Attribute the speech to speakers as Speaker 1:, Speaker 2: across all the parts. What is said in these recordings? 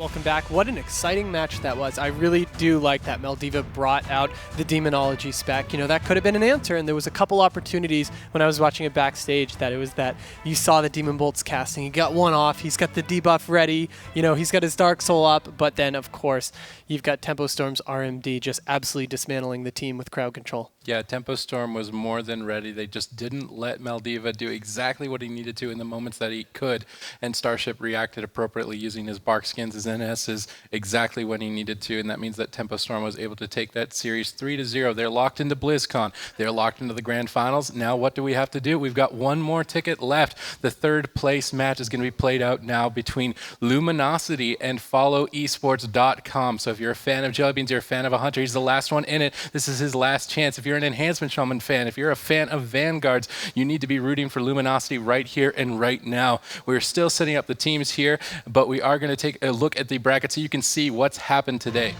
Speaker 1: Welcome back. What an exciting match that was. I really do like that Maldiva brought out the Demonology spec. You know, that could have been an answer, and there was a couple opportunities when I was watching it backstage that it was that you saw the Demon Bolts casting. He got one off. He's got the debuff ready. You know, he's got his Dark Soul up, but then, of course, you've got Tempo Storm's RMD just absolutely dismantling the team with crowd control.
Speaker 2: Yeah, Tempo Storm was more than ready. They just didn't let Maldiva do exactly what he needed to in the moments that he could, and Starship reacted appropriately using his Bark Skins, his NSs, exactly when he needed to, and that means that Tempo Storm was able to take that series 3-0. They're locked into BlizzCon. They're locked into the Grand Finals. Now what do we have to do? We've got one more ticket left. The third place match is going to be played out now between Luminosity and FollowESports.com. So if you're a fan of Jellybeans, you're a fan of a Hunter, he's the last one in it. This is his last chance. If you're an Enhancement Shaman fan, if you're a fan of Vanguards, you need to be rooting for Luminosity right here and right now. We're still setting up the teams here, but we are going to take a look at the bracket so you can see what's happened today.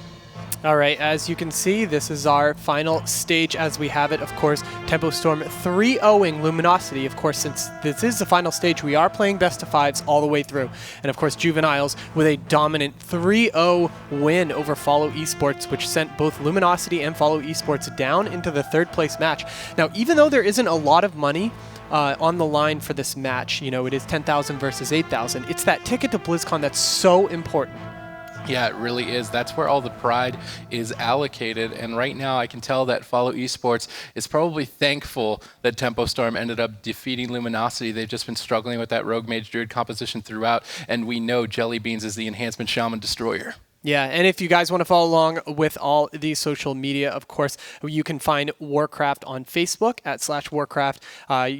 Speaker 1: All right, as you can see, this is our final stage as we have it. Of course, Tempo Storm 3-0ing Luminosity. Of course, since this is the final stage, we are playing best of fives all the way through. And of course, Juveniles with a dominant 3-0 win over FollowESports, which sent both Luminosity and FollowESports down into the third place match. Now, even though there isn't a lot of money on the line for this match, you know, it is 10,000 versus 8,000. It's that ticket to BlizzCon that's so important.
Speaker 2: Yeah, it really is. That's where all the pride is allocated. And right now I can tell that FollowESports is probably thankful that Tempo Storm ended up defeating Luminosity. They've just been struggling with that Rogue Mage Druid composition throughout. And we know Jellybeans is the Enhancement Shaman Destroyer.
Speaker 1: Yeah, and if you guys want to follow along with all these social media, of course, you can find Warcraft on Facebook @/Warcraft.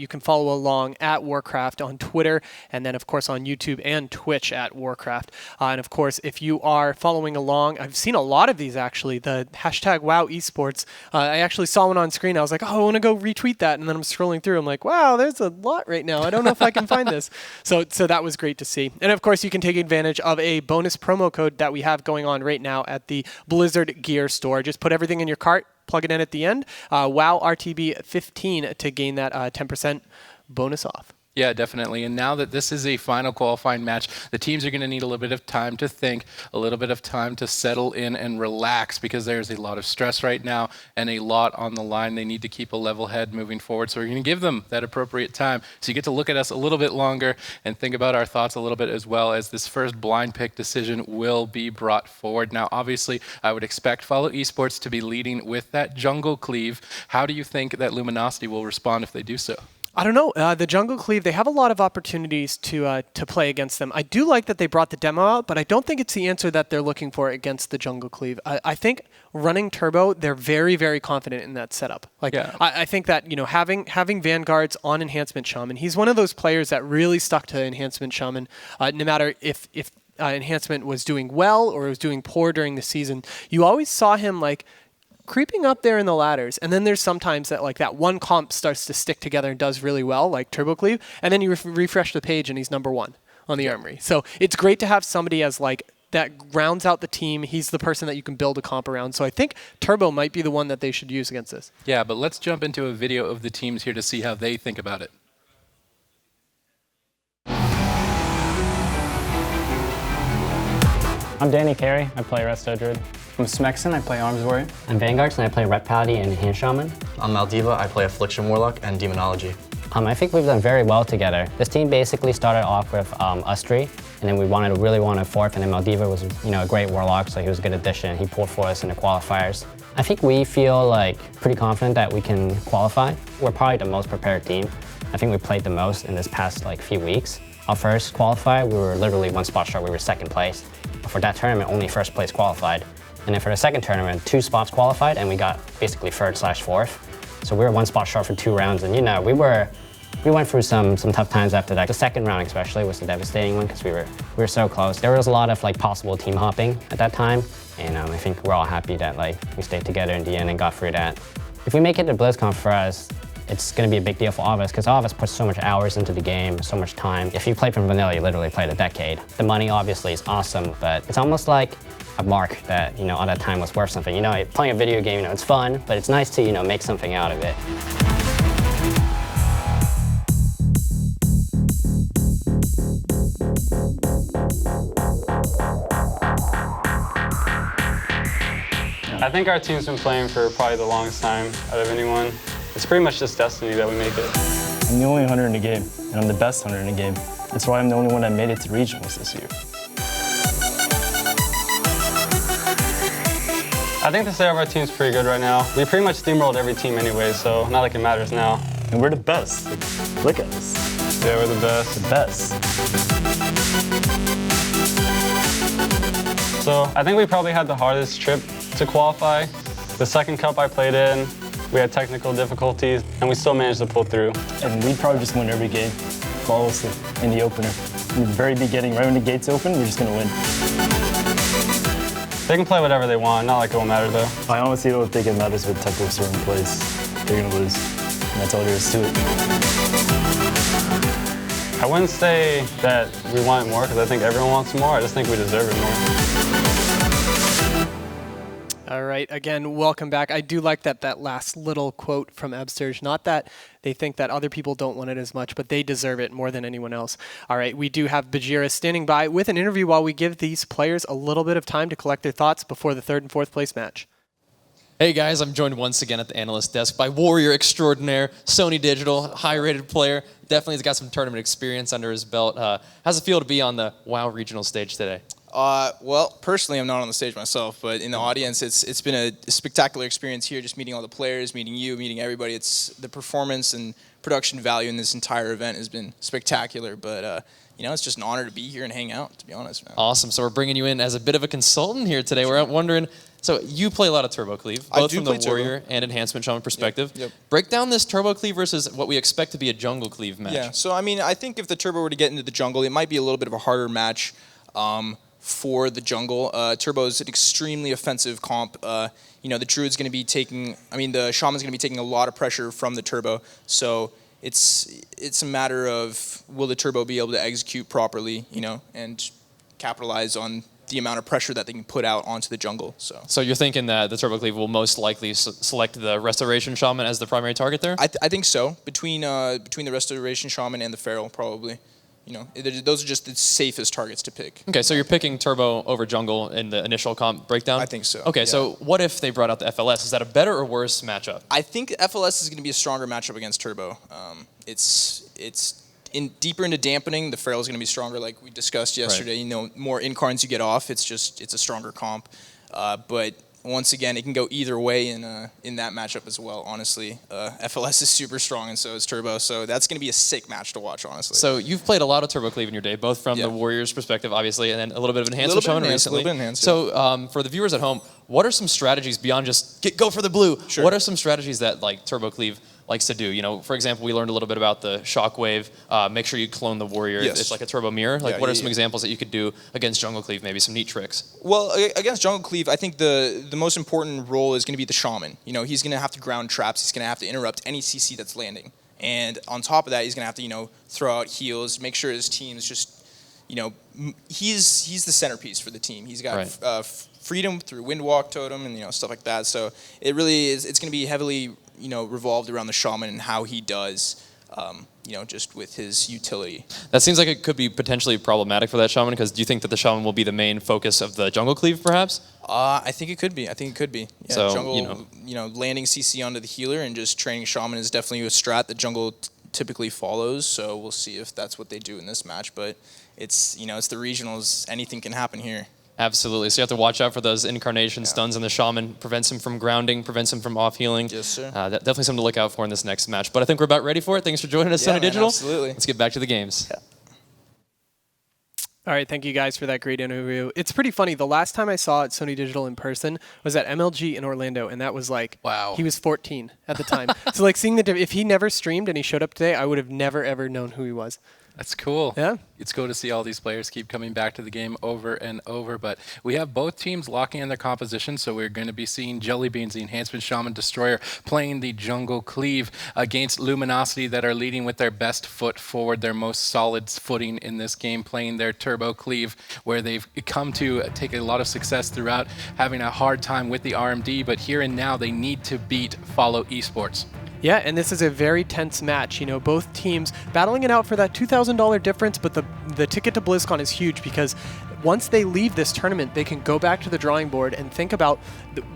Speaker 1: You can follow along @Warcraft on Twitter, and then, of course, on YouTube and Twitch @Warcraft. And, of course, if you are following along, I've seen a lot of these, actually, the #WoWEsports. I actually saw one on screen. I was like, oh, I want to go retweet that, and then I'm scrolling through. I'm like, wow, there's a lot right now. I don't know if I can find this. So that was great to see. And, of course, you can take advantage of a bonus promo code that we have going on right now at the Blizzard Gear Store. Just put everything in your cart, plug it in at the end, WoW RTB 15 to gain that 10% bonus off.
Speaker 2: Yeah, definitely. And now that this is a final qualifying match, the teams are going to need a little bit of time to think, a little bit of time to settle in and relax, because there's a lot of stress right now and a lot on the line. They need to keep a level head moving forward. So we're going to give them that appropriate time. So you get to look at us a little bit longer and think about our thoughts a little bit, as well as this first blind pick decision will be brought forward. Now, obviously, I would expect FollowESports to be leading with that jungle cleave. How do you think that Luminosity will respond if they do so?
Speaker 1: I don't know. The Jungle Cleave, they have a lot of opportunities to play against them. I do like that they brought the demo out, but I don't think it's the answer that they're looking for against the Jungle Cleave. I think running Turbo, they're very, very confident in that setup. Like, yeah. I think that, you know, having Vanguards on Enhancement Shaman, he's one of those players that really stuck to Enhancement Shaman, no matter if Enhancement was doing well or it was doing poor during the season. You always saw him, like, creeping up there in the ladders, and then there's sometimes that like that one comp starts to stick together and does really well, like Turbo Cleave, and then you refresh the page and he's #1 on the Armory. So it's great to have somebody as like that rounds out the team. He's the person that you can build a comp around. So I think Turbo might be the one that they should use against this.
Speaker 2: Yeah, but let's jump into a video of the teams here to see how they think about it.
Speaker 3: I'm Danny Carey. I play Resto Druid.
Speaker 4: I'm Smexon, I play Arms Warrior.
Speaker 5: I'm Vanguards, and I play Ret Paladin and Enhanced Shaman.
Speaker 6: I'm Maldiva, I play Affliction Warlock and Demonology.
Speaker 5: I think we've done very well together. This team basically started off with us three, and then we really wanted a fourth, and then Maldiva was, you know, a great Warlock, so he was a good addition. He pulled for us in the qualifiers. I think we feel like pretty confident that we can qualify. We're probably the most prepared team. I think we played the most in this past like few weeks. Our first qualifier, we were literally one spot short. We were second place. For that tournament, only first place qualified. And then for the second tournament, 2 spots qualified, and we got basically 3rd/4th. So we were 1 spot short for 2 rounds, and you know, we went through some tough times after that. The second round especially was a devastating one because we were so close. There was a lot of like possible team hopping at that time, and I think we're all happy that like we stayed together in the end and got through that. If we make it to BlizzCon, for us, it's going to be a big deal for all of us because all of us put so much hours into the game, so much time. If you play from vanilla, you literally played a decade. The money obviously is awesome, but it's almost like a mark that, you know, all that time was worth something. You know, playing a video game, you know, it's fun, but it's nice to, you know, make something out of it.
Speaker 4: I think our team's been playing for probably the longest time out of anyone. It's pretty much just destiny that we make it.
Speaker 7: I'm the only hunter in the game, and I'm the best hunter in the game. That's why I'm the only one that made it to regionals this year.
Speaker 4: I think the state of our team's pretty good right now. We pretty much steamrolled every team anyway, so not like it matters now.
Speaker 7: And we're the best. Look at us.
Speaker 4: Yeah, we're the best.
Speaker 7: The best.
Speaker 4: So I think we probably had the hardest trip to qualify. The second cup I played in, we had technical difficulties, and we still managed to pull through.
Speaker 7: And we'd probably just win every game, flawlessly, in the opener. In the very beginning, right when the gates open, we're just going to win.
Speaker 4: They can play whatever they want, not like it will matter though.
Speaker 7: I honestly don't think it matters what type of certain plays. They're going to lose. And that's all there is to it.
Speaker 4: I wouldn't say that we want it more, because I think everyone wants more. I just think we deserve it more.
Speaker 1: All right, again, welcome back. I do like that last little quote from Absterge. Not that they think that other people don't want it as much, but they deserve it more than anyone else. All right, we do have Bajira standing by with an interview while we give these players a little bit of time to collect their thoughts before the 3rd and 4th place match.
Speaker 8: Hey guys, I'm joined once again at the analyst desk by warrior extraordinaire, Sony Digital, high-rated player. Definitely has got some tournament experience under his belt. How's it feel to be on the WoW regional stage today?
Speaker 9: Well, personally, I'm not on the stage myself, but in the audience, it's been a spectacular experience here, just meeting all the players, meeting you, meeting everybody. It's the performance and production value in this entire event has been spectacular, but it's just an honor to be here and hang out, to be honest, man.
Speaker 8: Awesome. So we're bringing you in as a bit of a consultant here today. We're wondering, so you play a lot of Turbo Cleave, both from the warrior and enhancement shaman perspective.
Speaker 9: Yep.
Speaker 8: Break down this Turbo Cleave versus what we expect to be a jungle Cleave match.
Speaker 9: Yeah, so I mean, I think if the Turbo were to get into the jungle, it might be a little bit of a harder match. For the jungle. Turbo is an extremely offensive comp. The Druid's going to be taking, the Shaman's going to be taking a lot of pressure from the Turbo. So it's a matter of will the Turbo be able to execute properly, and capitalize on the amount of pressure that they can put out onto the jungle.
Speaker 8: So you're thinking that the Turbo Cleave will most likely select the Restoration Shaman as the primary target there?
Speaker 9: I think so. Between the Restoration Shaman and the Feral, probably. Those are just the safest targets to pick.
Speaker 8: Okay, so you're picking Turbo over jungle in the initial comp breakdown?
Speaker 9: I think so.
Speaker 8: Okay,
Speaker 9: yeah.
Speaker 8: So what if they brought out the FLS? Is that a better or worse matchup?
Speaker 9: I think FLS is going to be a stronger matchup against Turbo. It's deeper into dampening. The Feral is going to be stronger, like we discussed yesterday. Right. More incarns you get off. It's a stronger comp. But once again, it can go either way in that matchup as well, honestly. FLS is super strong, and so is Turbo, so that's going to be a sick match to watch, honestly.
Speaker 8: So you've played a lot of Turbo Cleave in your day, both from the Warriors' perspective, obviously, and then a little bit of Enhancement Shaman recently.
Speaker 9: A little bit enhanced,
Speaker 8: so for the viewers at home, what are some strategies beyond just go for the blue?
Speaker 9: Sure.
Speaker 8: What are some strategies that Turbo Cleave likes to do? For example, we learned a little bit about the Shockwave. Make sure you clone the Warrior.
Speaker 9: Yes.
Speaker 8: It's like a Turbo Mirror. What are some examples that you could do against Jungle Cleave? Maybe some neat tricks.
Speaker 9: Well, against Jungle Cleave, I think the most important role is going to be the Shaman. He's going to have to ground traps. He's going to have to interrupt any CC that's landing. And on top of that, he's going to have to, throw out heals, make sure his team's just, he's the centerpiece for the team. He's got freedom through Windwalk Totem and, stuff like that. So it really is, it's going to be heavily, revolved around the Shaman and how he does, just with his utility.
Speaker 8: That seems like it could be potentially problematic for that Shaman, because do you think that the Shaman will be the main focus of the Jungle Cleave, perhaps?
Speaker 9: I think it could be. Yeah,
Speaker 8: so,
Speaker 9: jungle, landing CC onto the healer and just training Shaman is definitely a strat that jungle typically follows. So we'll see if that's what they do in this match. But it's it's the regionals. Anything can happen here.
Speaker 8: Absolutely. So you have to watch out for those incarnation stuns, and the Shaman prevents him from grounding, prevents him from off healing.
Speaker 9: Yes, sir.
Speaker 8: Definitely something to look out for in this next match. But I think we're about ready for it. Thanks for joining us, Sony Digital.
Speaker 9: Absolutely.
Speaker 8: Let's get back to the games.
Speaker 9: Yeah.
Speaker 1: All right, thank you guys for that great interview. It's pretty funny. The last time I saw Sony Digital in person was at MLG in Orlando, and that was
Speaker 2: wow.
Speaker 1: He was 14 at the time. So seeing if he never streamed and he showed up today, I would have never ever known who he was.
Speaker 2: That's cool.
Speaker 1: Yeah.
Speaker 2: It's cool to see all these players keep coming back to the game over and over. But we have both teams locking in their composition, so we're going to be seeing Jellybeans, the Enhancement Shaman Destroyer, playing the Jungle Cleave against Luminosity, that are leading with their best foot forward, their most solid footing in this game, playing their Turbo Cleave, where they've come to take a lot of success throughout, having a hard time with the RMD. But here and now, they need to beat FollowESports.
Speaker 1: Yeah, and this is a very tense match. Both teams battling it out for that $2,000 difference, but the ticket to BlizzCon is huge because once they leave this tournament, they can go back to the drawing board and think about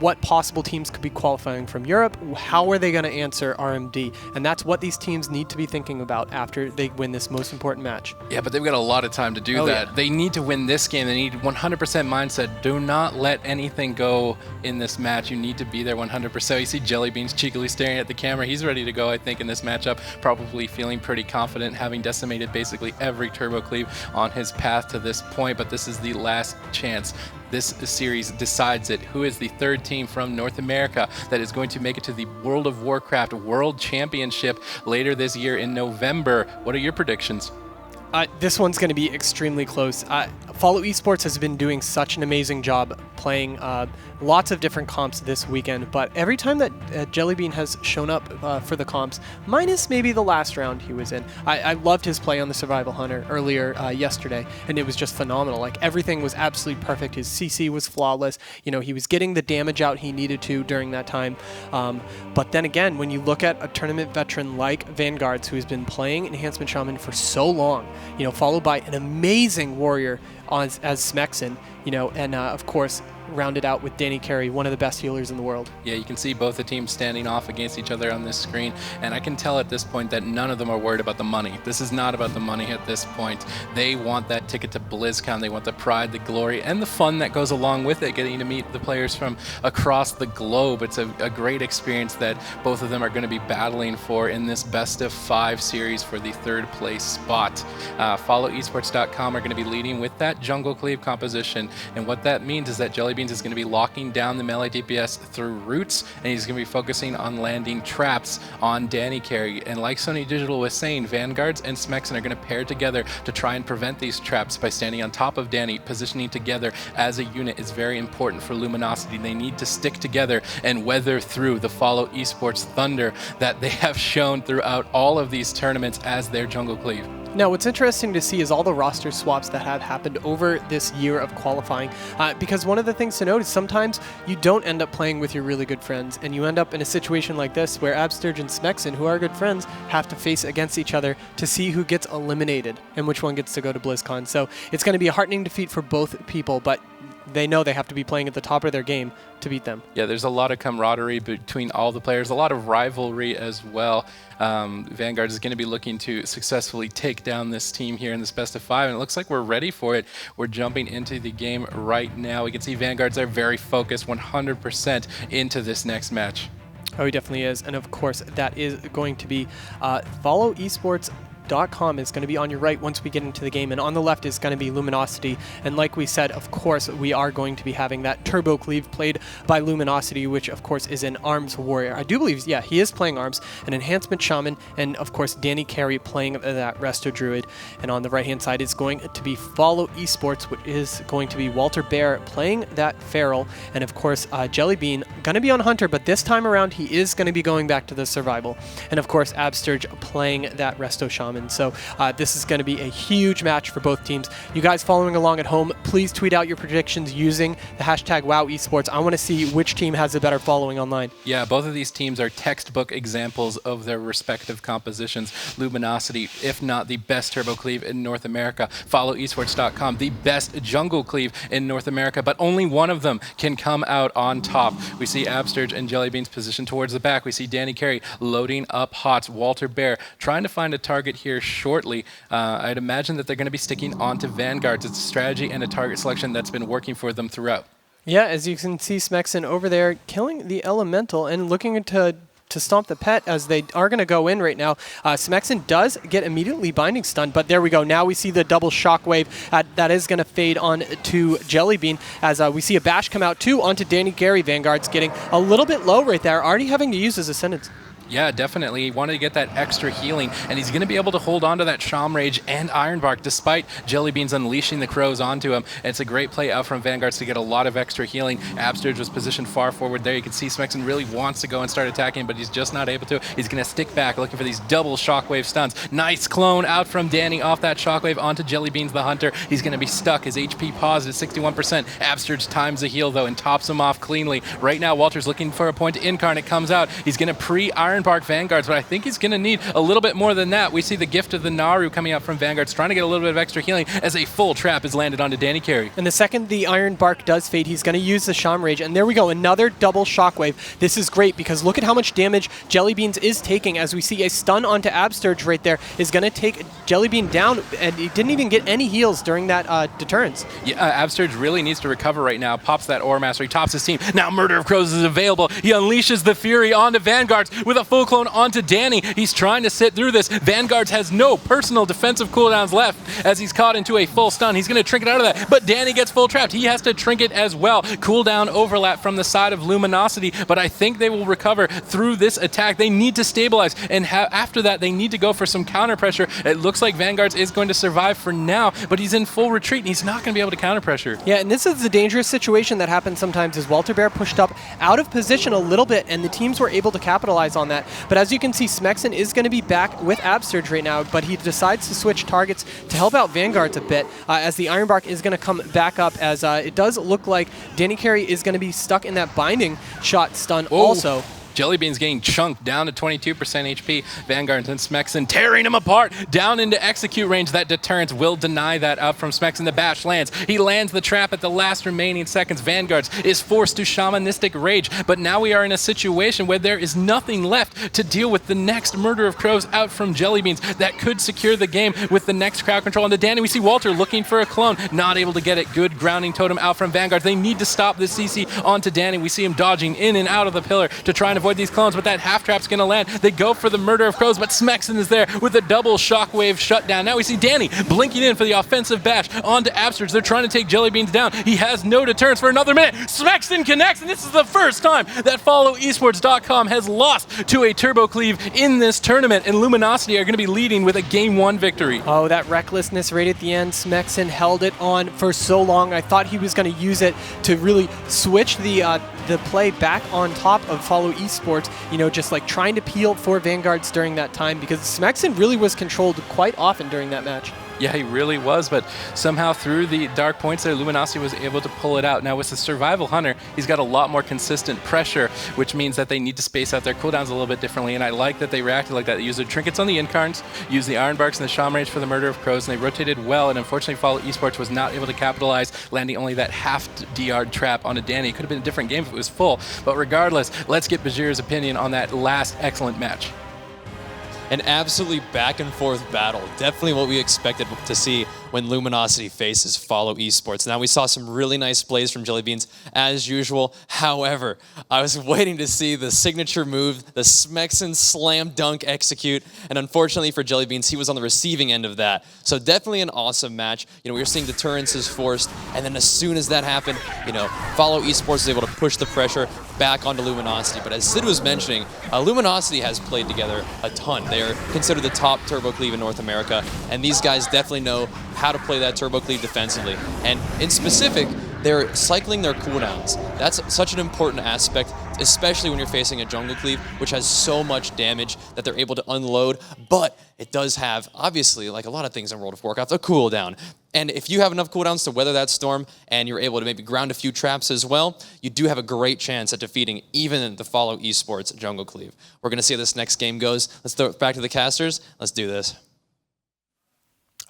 Speaker 1: what possible teams could be qualifying from Europe. How are they going to answer RMD? And that's what these teams need to be thinking about after they win this most important match.
Speaker 2: Yeah, but they've got a lot of time to do that.
Speaker 1: Yeah.
Speaker 2: They need to win this game. They need 100% mindset. Do not let anything go in this match. You need to be there 100%. You see Jellybeans cheekily staring at the camera. He's ready to go, I think, in this matchup. Probably feeling pretty confident, having decimated basically every Turbo Cleave on his path to this point. But this is the last chance. This series decides it. Who is the third team from North America that is going to make it to the World of Warcraft World Championship later this year in November? What are your predictions?
Speaker 1: This one's going to be extremely close. FollowESports has been doing such an amazing job playing lots of different comps this weekend, but every time that Jellybean has shown up for the comps, minus maybe the last round he was in, I loved his play on the Survival Hunter earlier yesterday, and it was just phenomenal. Like, everything was absolutely perfect. His CC was flawless. You know, he was getting the damage out he needed to during that time. But then again, when you look at a tournament veteran like Vanguards, who has been playing Enhancement Shaman for so long, you know, followed by an amazing warrior as Smexen, you know, and of course rounded out with Danny Carey, one of the best healers in the world.
Speaker 2: Yeah, you can see both the teams standing off against each other on this screen, and I can tell at this point that none of them are worried about the money. This is not about the money at this point. They want that ticket to BlizzCon. They want the pride, the glory, and the fun that goes along with it, getting to meet the players from across the globe. It's a great experience that both of them are going to be battling for in this best of 5 series for the 3rd place spot. FollowESports.com are going to be leading with that jungle cleave composition, and what that means is that Jellybeans is going to be locking down the melee DPS through roots, and he's going to be focusing on landing traps on Danny Carey. And like Sony Digital was saying, Vanguards and Smexen are going to pair together to try and prevent these traps by standing on top of Danny. Positioning together as a unit is very important for Luminosity. They need to stick together and weather through the FollowESports thunder that they have shown throughout all of these tournaments as their jungle cleave.
Speaker 1: Now, what's interesting to see is all the roster swaps that have happened over this year of qualifying, because one of the things to note is sometimes you don't end up playing with your really good friends, and you end up in a situation like this where Absterge and Smexen, who are good friends, have to face against each other to see who gets eliminated and which one gets to go to BlizzCon. So it's going to be a heartening defeat for both people, but they know they have to be playing at the top of their game to beat them.
Speaker 2: Yeah, there's a lot of camaraderie between all the players, a lot of rivalry as well. Vanguard is going to be looking to successfully take down this team here in this best of 5, and it looks like we're ready for it. We're jumping into the game right now. We can see Vanguards are very focused, 100% into this next match.
Speaker 1: Oh, he definitely is. And of course, that is going to be FollowESports.com is going to be on your right once we get into the game, and on the left is going to be Luminosity. And like we said, of course, we are going to be having that Turbo Cleave played by Luminosity, which of course is an Arms Warrior. I do believe, yeah, he is playing Arms, an Enhancement Shaman, and of course Danny Carey playing that Resto Druid. And on the right hand side is going to be FollowESports, which is going to be Walter Bear playing that Feral, and of course Jellybean going to be on Hunter, but this time around he is going to be going back to the Survival. And of course Absterge playing that Resto Shaman. So this is going to be a huge match for both teams. You guys following along at home, please tweet out your predictions using the hashtag WoWEsports. I want to see which team has a better following online.
Speaker 2: Yeah, both of these teams are textbook examples of their respective compositions. Luminosity, if not the best Turbo Cleave in North America. FollowESports.com, the best Jungle Cleave in North America, but only one of them can come out on top. We see Absterge and Jellybeans positioned towards the back. We see Danny Carey loading up HOTS. Walter Bear trying to find a target here shortly. I'd imagine that they're going to be sticking on to Vanguards. It's a strategy and a target selection that's been working for them throughout.
Speaker 1: Yeah, as you can see, Smexen over there killing the Elemental and looking to stomp the pet as they are going to go in right now. Smexen does get immediately binding stun, but there we go. Now we see the double shockwave that is going to fade on to Jellybean as we see a bash come out too onto Danny Carey. Vanguard's getting a little bit low right there, already having to use his Ascendance.
Speaker 2: Yeah, definitely. He wanted to get that extra healing, and he's going to be able to hold on to that Sham Rage and Ironbark despite Jellybeans unleashing the crows onto him. And it's a great play out from Vanguards to get a lot of extra healing. Absterge was positioned far forward there. You can see Smexen really wants to go and start attacking, but he's just not able to. He's going to stick back looking for these double shockwave stuns. Nice clone out from Danny off that shockwave onto Jellybeans the Hunter. He's going to be stuck. His HP paused at 61%. Absterge times the heal, though, and tops him off cleanly. Right now, Walter's looking for a point to Incarnate. Comes out. He's going to pre-Iron Ironbark Vanguards, but I think he's going to need a little bit more than that. We see the gift of the Naru coming out from Vanguards, trying to get a little bit of extra healing as a full trap is landed onto Danny Carey.
Speaker 1: And the second the Iron Bark does fade, he's going to use the Shaman Rage. And there we go, another double shockwave. This is great because look at how much damage Jellybeans is taking as we see a stun onto Absturge right there is going to take Jellybean down, and he didn't even get any heals during that deterrence.
Speaker 2: Yeah, Absturge really needs to recover right now. Pops that Ore Master, he tops his team. Now Murder of Crows is available. He unleashes the Fury onto Vanguards with a full clone onto Danny. He's trying to sit through this. Vanguards has no personal defensive cooldowns left as he's caught into a full stun. He's going to trinket out of that, but Danny gets full trapped. He has to trinket as well. Cooldown overlap from the side of Luminosity, but I think they will recover through this attack. They need to stabilize, and after that, they need to go for some counter pressure. It looks like Vanguards is going to survive for now, but he's in full retreat, and he's not going to be able to counter pressure.
Speaker 1: Yeah, and this is the dangerous situation that happens sometimes is Walter Bear pushed up out of position a little bit, and the teams were able to capitalize on that. But as you can see, Smexon is going to be back with Absturge right now, but he decides to switch targets to help out Vanguards a bit as the Ironbark is going to come back up, as it does look like Danny Carey is going to be stuck in that binding shot stun also.
Speaker 2: Jellybean's getting chunked down to 22% HP. Vanguard and Smexon tearing him apart down into execute range. That deterrence will deny that up from Smexon. The bash lands. He lands the trap at the last remaining seconds. Vanguards is forced to shamanistic rage, but now we are in a situation where there is nothing left to deal with the next Murder of Crows out from Jellybeans that could secure the game with the next crowd control on the Danny. We see Walter looking for a clone, not able to get it. Good grounding totem out from Vanguard. They need to stop the CC onto Danny. We see him dodging in and out of the pillar to try and avoid these clones, but that half trap's gonna land. They go for the Murder of Crows, but Smexon is there with a double shockwave shutdown. Now we see Danny blinking in for the offensive bash onto Absturge. They're trying to take Jellybeans down. He has no deterrence for another minute. Smexon connects, and this is the first time that FollowESports.com has lost to a Turbo Cleave in this tournament, and Luminosity are gonna be leading with a Game 1 victory.
Speaker 1: Oh, that recklessness right at the end. Smexon held it on for so long. I thought he was gonna use it to really switch the play back on top of FollowESports, you know, just like trying to peel for Vanguards during that time, because Smexon really was controlled quite often during that match.
Speaker 2: Yeah, he really was, but somehow through the dark points there, Luminosity was able to pull it out. Now with the Survival Hunter, he's got a lot more consistent pressure, which means that they need to space out their cooldowns a little bit differently, and I like that they reacted like that. They used their trinkets on the Incarns, used the Ironbarks and the Shaman Rage for the Murder of Crows, and they rotated well, and unfortunately FollowESports was not able to capitalize, landing only that half DR trap on a Danny. It could have been a different game if it was full, but regardless, let's get Bajir's opinion on that last excellent match.
Speaker 8: An absolutely back and forth battle. Definitely what we expected to see when Luminosity faces FollowESports. Now we saw some really nice plays from Jellybeans as usual. However, I was waiting to see the signature move, the Smexon slam dunk execute, and unfortunately for Jellybeans, he was on the receiving end of that. So definitely an awesome match. You know, we were seeing deterrences forced, and then as soon as that happened, you know, FollowESports was able to push the pressure back onto Luminosity. But as Sid was mentioning, Luminosity has played together a ton. They're considered the top Turbo Cleave in North America, and these guys definitely know how to play that Turbo Cleave defensively. And in specific, they're cycling their cooldowns. That's such an important aspect, especially when you're facing a Jungle Cleave, which has so much damage that they're able to unload, but it does have, obviously, like a lot of things in World of Warcraft, a cooldown. And if you have enough cooldowns to weather that storm, and you're able to maybe ground a few traps as well, you do have a great chance at defeating even the FollowESports Jungle Cleave. We're gonna see how this next game goes. Let's throw it back to the casters. Let's do this.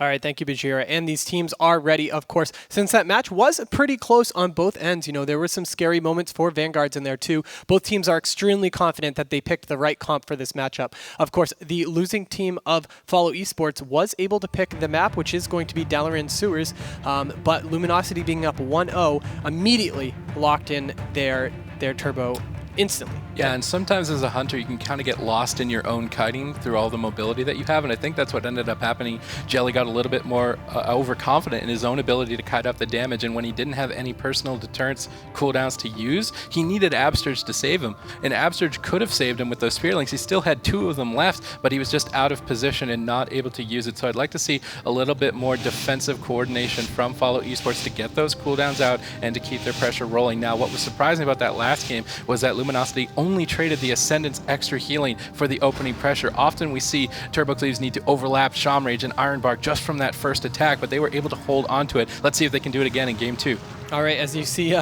Speaker 1: All right, thank you, Bajira. And these teams are ready, of course. Since that match was pretty close on both ends, you know, there were some scary moments for Vanguards in there too. Both teams are extremely confident that they picked the right comp for this matchup. Of course, the losing team of FollowESports was able to pick the map, which is going to be Dalaran Sewers, but Luminosity being up 1-0 immediately locked in their turbo instantly.
Speaker 2: Yeah, and sometimes as a hunter, you can kind of get lost in your own kiting through all the mobility that you have, and I think that's what ended up happening. Jelly got a little bit more overconfident in his own ability to kite up the damage, and when he didn't have any personal deterrence cooldowns to use, he needed Absturge to save him, and Absturge could have saved him with those Spearlings. He still had 2 of them left, but he was just out of position and not able to use it, so I'd like to see a little bit more defensive coordination from FollowESports to get those cooldowns out and to keep their pressure rolling. Now, what was surprising about that last game was that Luminosity only traded the Ascendant's extra healing for the opening pressure. Often we see Turbo Cleaves need to overlap Shaman Rage and Iron Bark just from that first attack, but they were able to hold onto it. Let's see if they can do it again in game 2.
Speaker 1: All right, as you see,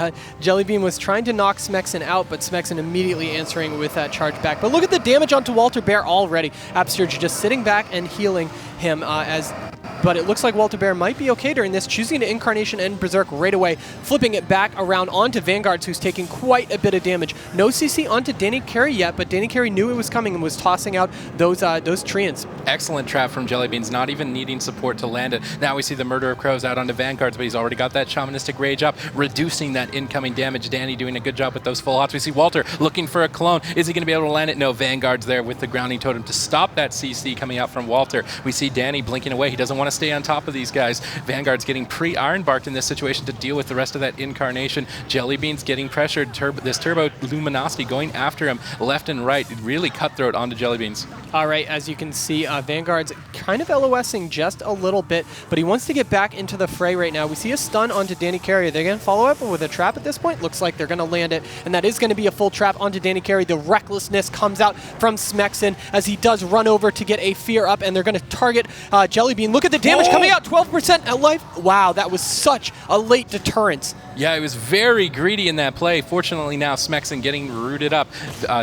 Speaker 1: Jellybean was trying to knock Smexen out, but Smexen immediately answering with that charge back. But look at the damage onto Walter Bear already. Absterge just sitting back and healing him but it looks like Walter Bear might be okay during this, choosing to Incarnation and Berserk right away, flipping it back around onto Vanguards, who's taking quite a bit of damage. No CC onto Danny Carey yet, but Danny Carey knew it was coming and was tossing out those Treants.
Speaker 2: Excellent trap from Jellybeans, not even needing support to land it. Now we see the Murder of Crows out onto Vanguards, but he's already got that Shamanistic Rage up, reducing that incoming damage. Danny doing a good job with those full hots. We see Walter looking for a clone. Is he going to be able to land it? No, Vanguard's there with the Grounding Totem to stop that CC coming out from Walter. We see Danny blinking away. He doesn't want to stay on top of these guys. Vanguard's getting pre-Iron Barked in this situation to deal with the rest of that Incarnation. Jellybean's getting pressured. This Turbo Luminosity going after him left and right. Really cutthroat onto Jellybeans.
Speaker 1: All right, as you can see, Vanguard's kind of LOSing just a little bit, but he wants to get back into the fray right now. We see a stun onto Danny Carey. They're going to follow up with a trap at this point. Looks like they're going to land it, and that is going to be a full trap onto Danny Carey. The recklessness comes out from Smexen as he does run over to get a fear up, and they're going to target Jellybean. Look at the damage coming out, 12% at life. Wow, that was such a late deterrence.
Speaker 2: Yeah, he was very greedy in that play. Fortunately now, Smexen getting rooted up.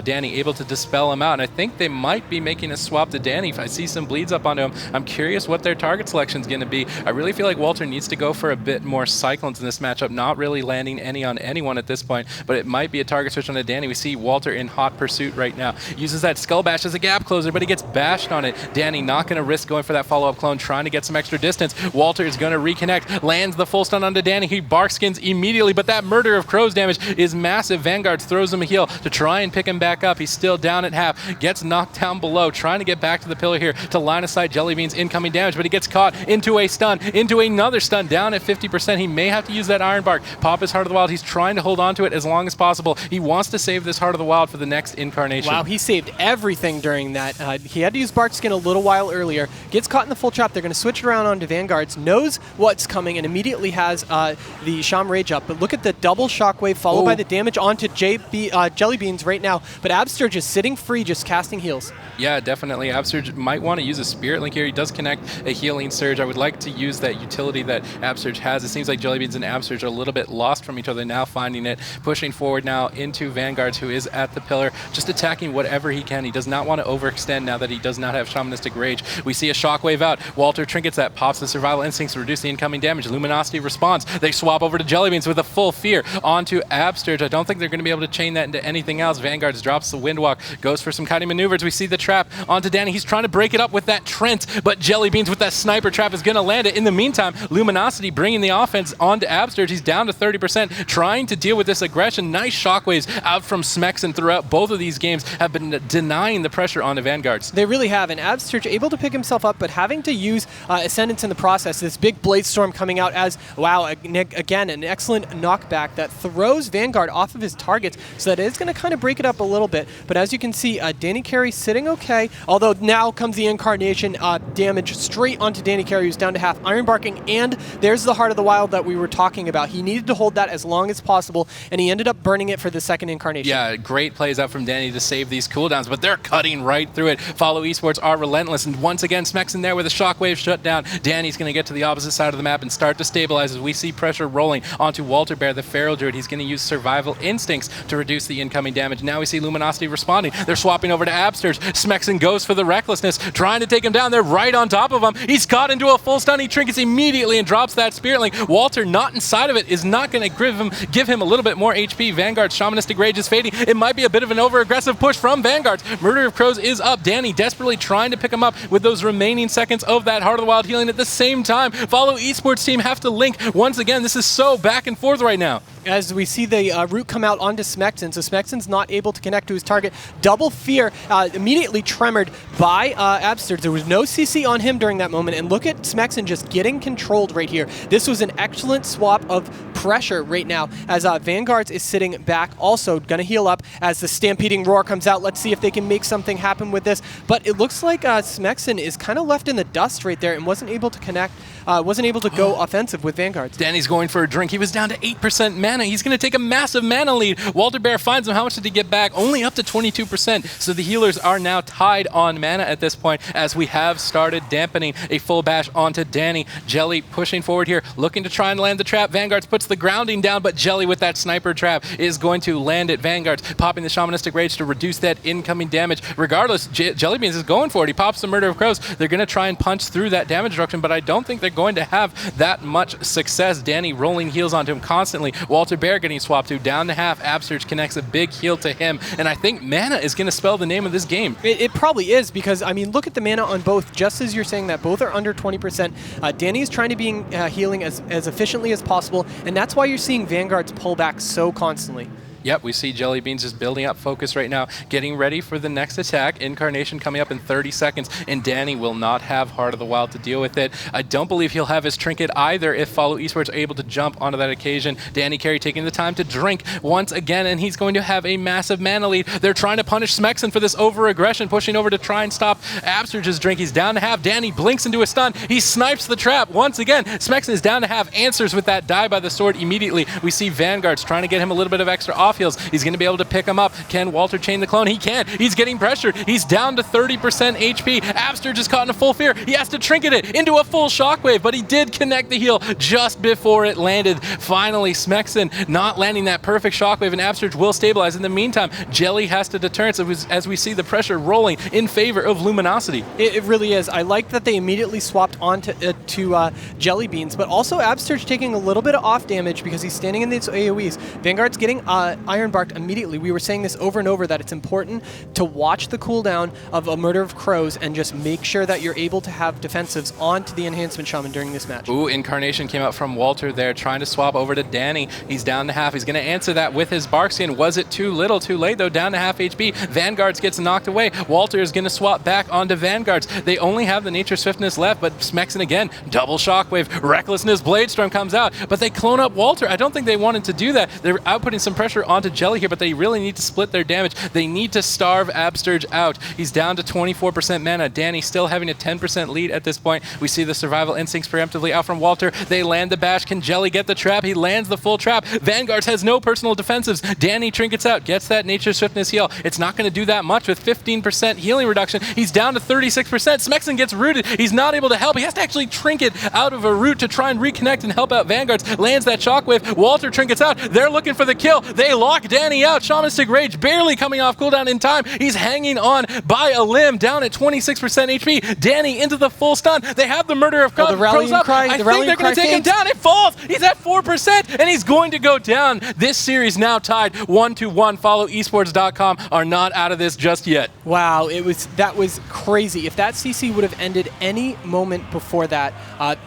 Speaker 2: Danny able to dispel him out, and I think they might be making a swap to Danny. If I see some bleeds up onto him, I'm curious what their target selection is going to be. I really feel like Walter needs to go for a bit more Cyclones in this matchup, not really landing any on anyone at this point, but it might be a target switch on the Danny. We see Walter in hot pursuit right now. Uses that Skull Bash as a gap closer, but he gets bashed on it. Danny not going to risk going for that follow-up clone, trying to get some extra distance. Walter is going to reconnect, lands the full stun onto Danny. He barkskins immediately, but that Murder of Crows damage is massive. Vanguard throws him a heal to try and pick him back up. He's still down at half, gets knocked down below, trying to get back to the pillar here to line of sight Jellybean's incoming damage, but he gets caught into a stun, into another stun, down at 50%. He may have to use that Iron Bark, pop his Heart of the Wild. He's trying to hold on to it as long as possible. He wants to save this Heart of the Wild for the next Incarnation.
Speaker 1: Wow, he saved everything during that. He had to use Bark Skin a little while earlier, gets caught in the full trap. They're going to switch it around onto Vanguards, knows what's coming, and immediately has the Shaman Rage up. But look at the double shockwave followed by the damage onto Jellybeans right now. But Absterge is sitting free, just casting heals.
Speaker 2: Yeah, definitely. Absterge might want to use a Spirit Link here. He does connect a Healing Surge. I would like to use that utility that Absterge has. It seems like Jellybeans and Absterge are a little bit lost from each other, now finding it, pushing forward now into Vanguards, who is at the pillar, just attacking whatever he can. He does not want to overextend now that he does not have Shamanistic Rage. We see a Shockwave out. Walter trinkets that, pops the Survival Instincts to reduce the incoming damage. Luminosity responds. They swap over to Jellybeans with a full fear onto Absterge. I don't think they're going to be able to chain that into anything else. Vanguards drops the Windwalk, goes for some kiting maneuvers. We see the trap onto Danny. He's trying to break it up with that Trent, but Jellybeans with that sniper trap is going to land it. In the meantime, Luminosity bringing the offense onto Absterge. He's down to 30%, trying to deal with this aggression. Nice shockwaves out from Smexen throughout both of these games have been denying the pressure onto Vanguards.
Speaker 1: They really have, and Absterge able to pick himself up, but having to use Ascendance in the process. This big Blade Storm coming out as, wow, again, an excellent knockback that throws Vanguard off of his targets, so that is going to kind of break it up a little bit. But as you can see, Danny Carey sitting okay, although now comes the Incarnation damage straight onto Danny Carey, who's down to half. Iron Barking, and there's the Heart of the Wild that we were talking about. He needed to hold that as long as possible, and he ended up burning it for the second Incarnation.
Speaker 2: Yeah, great plays out from Danny to save these cooldowns, but they're cutting right through it. FollowESports are relentless, and once again, Smexen there with a shockwave shutdown. Danny's going to get to the opposite side of the map and start to stabilize as we see pressure rolling onto Walter Bear, the Feral Druid. He's going to use Survival Instincts to reduce the incoming damage. Now we see Luminosity responding. They're swapping over to Absterge. Smexen goes for the Recklessness, trying to take him down. They're right on top of him. He's caught into a full stun. He trinkets immediately and drops that Spirit Link. Walter, not inside of it, is not going to give him a little bit more HP. Vanguard's Shamanistic Rage is fading. It might be a bit of an over-aggressive push from Vanguard's. Murder of Crows is up. Danny desperately trying to pick him up with those remaining seconds of that Heart of the Wild healing. At the same time, FollowESports team have to link. Once again, this is so back and forth right now.
Speaker 1: As we see the root come out onto Smexen, so Smexen's not able to connect to his target. Double Fear immediately tremored by Absterge. There was no CC on him during that moment, and look at Smexen just getting controlled right here. This was an excellent swap of pressure right now, as Vanguards is sitting back, also going to heal up as the Stampeding Roar comes out. Let's see if they can make something happen with this, but it looks like Smexen is kind of left in the dust right there and wasn't able to connect, wasn't able to go offensive with Vanguards.
Speaker 2: Danny's going for a drink. He was down to 8% mana. mana. He's going to take a massive mana lead. Walter Bear finds him. How much did he get back? Only up to 22%. So the healers are now tied on mana at this point, as we have started dampening. A full bash onto Danny. Jelly pushing forward here, looking to try and land the trap. Vanguards puts the grounding down, but Jelly with that sniper trap is going to land it. Vanguards popping the Shamanistic Rage to reduce that incoming damage. Regardless, Jellybeans is going for it. He pops the Murder of Crows. They're going to try and punch through that damage reduction, but I don't think they're going to have that much success. Danny rolling heals onto him constantly. Walter Bear getting swapped to down to half. Absurge connects a big heal to him, and I think mana is going to spell the name of this game.
Speaker 1: It probably is, because, I mean, look at the mana on both. Just as you're saying that both are under 20%, Danny is trying to be healing as efficiently as possible, and that's why you're seeing Vanguards pull back so constantly.
Speaker 2: Yep, we see Jellybeans just building up focus right now, getting ready for the next attack. Incarnation coming up in 30 seconds, and Danny will not have Heart of the Wild to deal with it. I don't believe he'll have his trinket either if FollowESports are able to jump onto that occasion. Danny Carey taking the time to drink once again, and he's going to have a massive mana lead. They're trying to punish Smexon for this over-aggression, pushing over to try and stop Absurge's drink. He's down to half. Danny blinks into a stun. He snipes the trap once again. Smexon is down to half, answers with that die by the sword immediately. We see Vanguards trying to get him a little bit of extra off heals. He's going to be able to pick him up. Can Walter chain the clone? He can. He's getting pressured. He's down to 30% HP. Absurge is caught in a full fear. He has to trinket it into a full shockwave, but he did connect the heal just before it landed. Finally, Smexon not landing that perfect shockwave, and Absurge will stabilize. In the meantime, Jelly has to deter it as we see the pressure rolling in favor of Luminosity.
Speaker 1: It really is. I like that they immediately swapped on to Jellybeans, but also Absurge taking a little bit of off damage because he's standing in these AoEs. Vanguard's getting Iron Barked immediately. We were saying this over and over, that it's important to watch the cooldown of a Murder of Crows and just make sure that you're able to have defensives onto the Enhancement Shaman during this match.
Speaker 2: Ooh, Incarnation came out from Walter there, trying to swap over to Danny. He's down to half. He's going to answer that with his Bark Skin. Was it too little, too late, though? Down to half HP. Vanguards gets knocked away. Walter is going to swap back onto Vanguards. They only have the Nature Swiftness left, but Smexon again, double Shockwave. Recklessness, Bladestorm comes out, but they clone up Walter. I don't think they wanted to do that. They're outputting some pressure onto Jelly here, but they really need to split their damage. They need to starve Absurge out. He's down to 24% mana. Danny still having a 10% lead at this point. We see the Survival Instincts preemptively out from Walter. They land the bash. Can Jelly get the trap? He lands the full trap. Vanguards has no personal defensives. Danny trinkets out, gets that Nature Swiftness heal. It's not going to do that much with 15% healing reduction. He's down to 36%. Smexon gets rooted. He's not able to help. He has to actually trinket out of a root to try and reconnect and help out Vanguards. Lands that shockwave. Walter trinkets out. They're looking for the kill. They lock Danny out. Shamanistic Rage barely coming off cooldown in time. He's hanging on by a limb, down at 26% HP. Danny into the full stun. They have the Murder of Crows.
Speaker 1: The rallying cry.
Speaker 2: I think they're going to take him down. It falls. He's at 4%, and he's going to go down. This series now tied 1-1. FollowESports.com are not out of this just yet.
Speaker 1: Wow, that was crazy. If that CC would have ended any moment before that,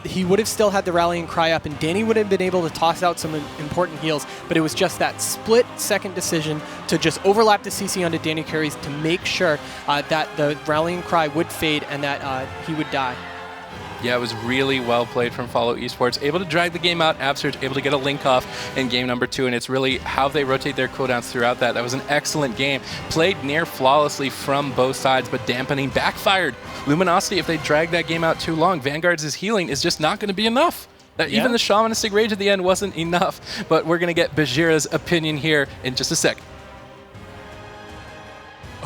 Speaker 1: he would have still had the rallying cry up, and Danny would have been able to toss out some important heals, but it was just that split-second decision to just overlap the CC onto Danny Carey's to make sure that the rallying cry would fade and that he would die.
Speaker 2: Yeah, it was really well played from FollowESports. Able to drag the game out. Absurge able to get a link off in game number 2, and it's really how they rotate their cooldowns throughout that. That was an excellent game. Played near flawlessly from both sides, but dampening backfired. Luminosity, if they drag that game out too long, Vanguard's healing is just not going to be enough. Even the Shamanistic Rage at the end wasn't enough, but we're going to get Bajira's opinion here in just a sec.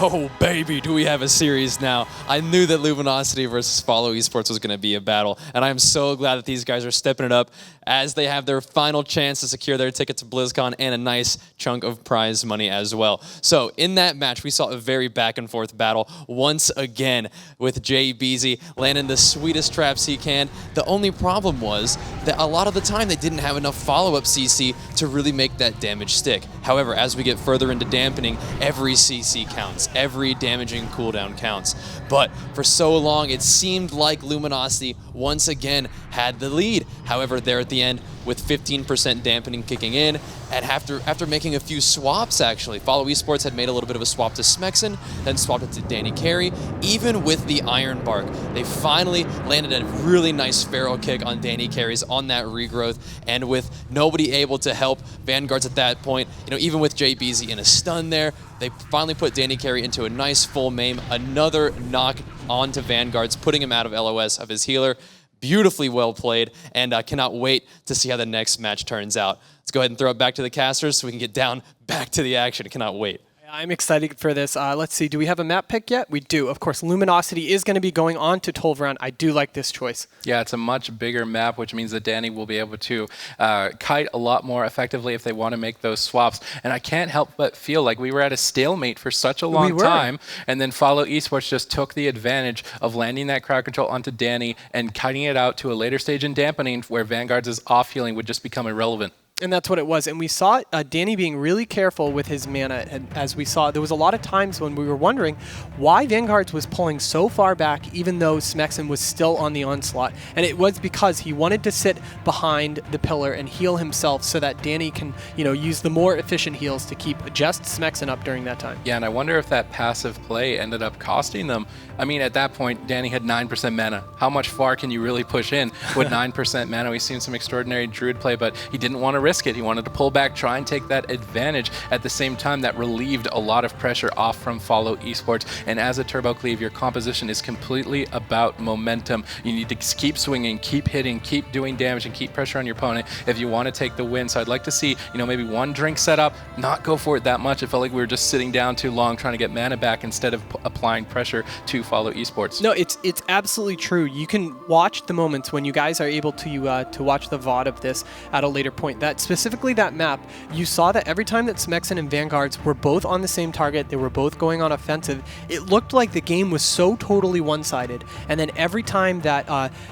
Speaker 8: Oh, baby, do we have a series now. I knew that Luminosity versus FollowESports was going to be a battle, and I'm so glad that these guys are stepping it up as they have their final chance to secure their ticket to BlizzCon and a nice chunk of prize money as well. So in that match, we saw a very back-and-forth battle once again with JBeezy landing the sweetest traps he can. The only problem was that a lot of the time they didn't have enough follow-up CC to really make that damage stick. However, as we get further into dampening, every CC counts. Every damaging cooldown counts. But for so long, it seemed like Luminosity once again had the lead. However, there at the end, with 15% dampening kicking in, and after making a few swaps, actually, FollowESports had made a little bit of a swap to Smexon, then swapped it to Danny Carey. Even with the Iron Bark, they finally landed a really nice feral kick on Danny Carey's on that regrowth, and with nobody able to help Vanguards at that point, even with JBeezy in a stun there, they finally put Danny Carey into a nice full maim, another knock onto Vanguards, putting him out of LOS of his healer. beautifully well played, and cannot wait to see how the next match turns out. Let's go ahead and throw it back to the casters so we can get down back to the action. Cannot wait.
Speaker 1: I'm excited for this. Let's see. Do we have a map pick yet? We do. Of course, Luminosity is going to be going on to Tolvaron. I do like this choice.
Speaker 2: Yeah, it's a much bigger map, which means that Danny will be able to kite a lot more effectively if they want to make those swaps. And I can't help but feel like we were at a stalemate for such a long time, and then FollowESports just took the advantage of landing that crowd control onto Danny and kiting it out to a later stage in dampening where Vanguard's off healing would just become irrelevant.
Speaker 1: And that's what it was. And we saw Danny being really careful with his mana. And as we saw, there was a lot of times when we were wondering why Vanguard's was pulling so far back, even though Smexen was still on the onslaught. And it was because he wanted to sit behind the pillar and heal himself so that Danny can, use the more efficient heals to keep just Smexen up during that time.
Speaker 2: Yeah, and I wonder if that passive play ended up costing them. I mean, at that point, Danny had 9% mana. How much far can you really push in with 9% mana? We've seen some extraordinary Druid play, but he didn't want to risk it. He wanted to pull back, try and take that advantage. At the same time, that relieved a lot of pressure off from FollowESports. And as a turbo cleave, your composition is completely about momentum. You need to keep swinging, keep hitting, keep doing damage, and keep pressure on your opponent if you want to take the win. So I'd like to see, maybe one drink setup, not go for it that much. It felt like we were just sitting down too long trying to get mana back instead of applying pressure to FollowESports.
Speaker 1: No, it's absolutely true. You can watch the moments when you guys are able to watch the VOD of this at a later point. That specifically that map, you saw that every time that Smexen and Vanguards were both on the same target, they were both going on offensive, it looked like the game was so totally one-sided. And then every time that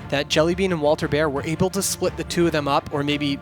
Speaker 1: that Jellybean and Walter Bear were able to split the two of them up, or maybe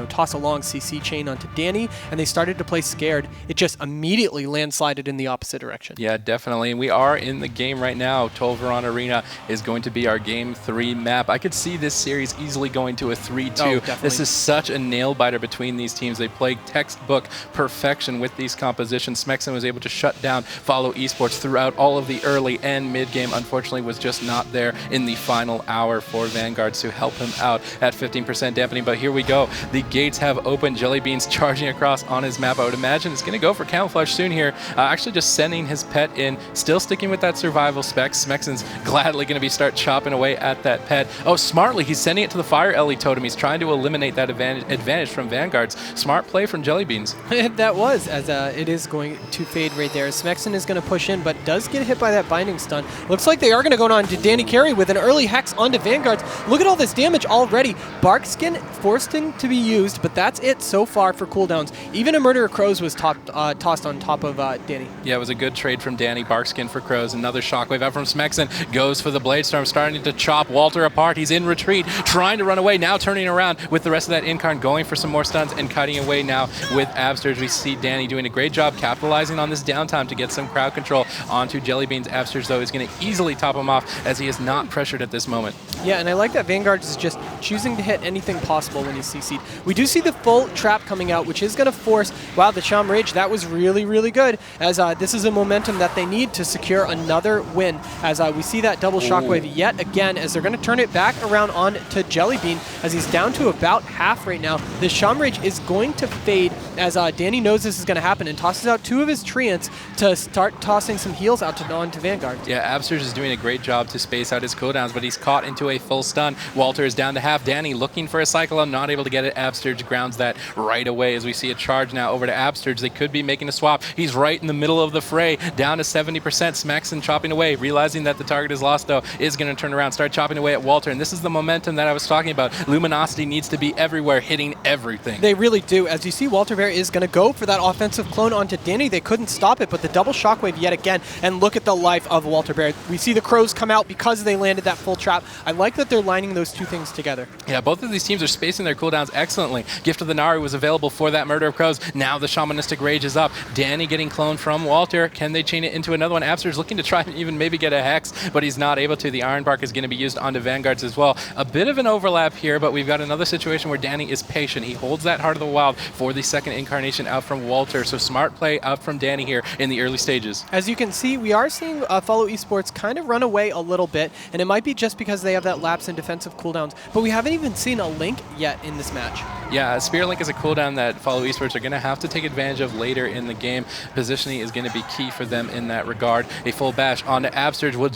Speaker 1: toss a long CC chain onto Danny, and they started to play scared, it just immediately landslided in the opposite direction.
Speaker 2: Yeah, definitely. And we are in the game right now. Tolvaron Arena is going to be our Game 3 map. I could see this series easily going to a 3-2. This is such a nail-biter between these teams. They play textbook perfection with these compositions. Smexen was able to shut down FollowESports throughout all of the early and mid-game. Unfortunately, was just not there in the final hour for Vanguards to help him out at 15% dampening. But here we go. The gates have opened. Jellybean's charging across on his map. I would imagine it's going to go for camouflage soon here. Actually just sending his pet in, still sticking with that survival spec. Smexen's gladly going to start chopping away at that pet. Oh, smartly, he's sending it to the Fire Ellie Totem. He's trying to eliminate that advantage from Vanguards. Smart play from Jellybeans.
Speaker 1: That was, as it is going to fade right there. Smexen is going to push in, but does get hit by that binding stun. Looks like they are going to go on to Danny Carey with an early hex onto Vanguards. Look at all this damage already. Barkskin forcing to be used, but that's it so far for cooldowns. Even a Murder of Crows was tossed on top of Danny.
Speaker 2: Yeah, it was a good trade from Danny. Barkskin for Crows. Another shockwave out from Smexen. Goes for the Blade Storm, starting to chop Walter apart. He's in retreat, trying to run away. Now turning around with the rest of that Incarn, going for some more stuns and cutting away now with Absterge. We see Danny doing a great job capitalizing on this downtime to get some crowd control onto Jellybeans. Absterge, though, is going to easily top him off as he is not pressured at this moment.
Speaker 1: Yeah, and I like that Vanguard is just choosing to hit anything possible when he's CC'd. We do see the full trap coming out, which is going to force, wow, the Sham Rage, that was really, really good, as this is a momentum that they need to secure another win, as we see that double shockwave yet again, as they're going to turn it back around on to Jellybean, as he's down to about half right now. The Sham Rage is going to fade, as Danny knows this is going to happen, and tosses out two of his treants to start tossing some heals out onto Vanguard.
Speaker 2: Yeah, Absterge is doing a great job to space out his cooldowns, but he's caught into a full stun. Walter is down to half. Danny looking for a Cyclone, not able to get it. Absterge grounds that right away as we see a charge now over to Absterge. They could be making a swap. He's right in the middle of the fray, down to 70%. Smexen chopping away, realizing that the target is lost, though, is going to turn around, start chopping away at Walter, and this is the momentum that I was talking about. Luminosity needs to be everywhere, hitting everything.
Speaker 1: They really do. As you see, Walter Bear is going to go for that offensive clone onto Danny. They couldn't stop it, but the double shockwave yet again, and look at the life of Walter Bear. We see the Crows come out because they landed that full trap. I like that they're lining those two things together.
Speaker 2: Yeah, both of these teams are spacing their cooldowns excellently. Gift of the Nari was available for that Murder of Crows. Now the Shamanistic Rage is up. Danny getting cloned from Walter. Can they chain it into another one? Abster's looking to try and even maybe get a Hex, but he's not able to. The Iron Bark is going to be used onto Vanguards as well. A bit of an overlap here, but we've got another situation where Danny is patient. He holds that Heart of the Wild for the second incarnation out from Walter. So smart play out from Danny here in the early stages.
Speaker 1: As you can see, we are seeing FollowESports kind of run away a little bit, and it might be just because they have that lapse in defensive cooldowns, but we haven't even seen a Link yet in this match.
Speaker 2: Yeah, Spirit Link is a cooldown that FollowESports are going to have to take advantage of later in the game. Positioning is going to be key for them in that regard. A full bash onto Absurge. Will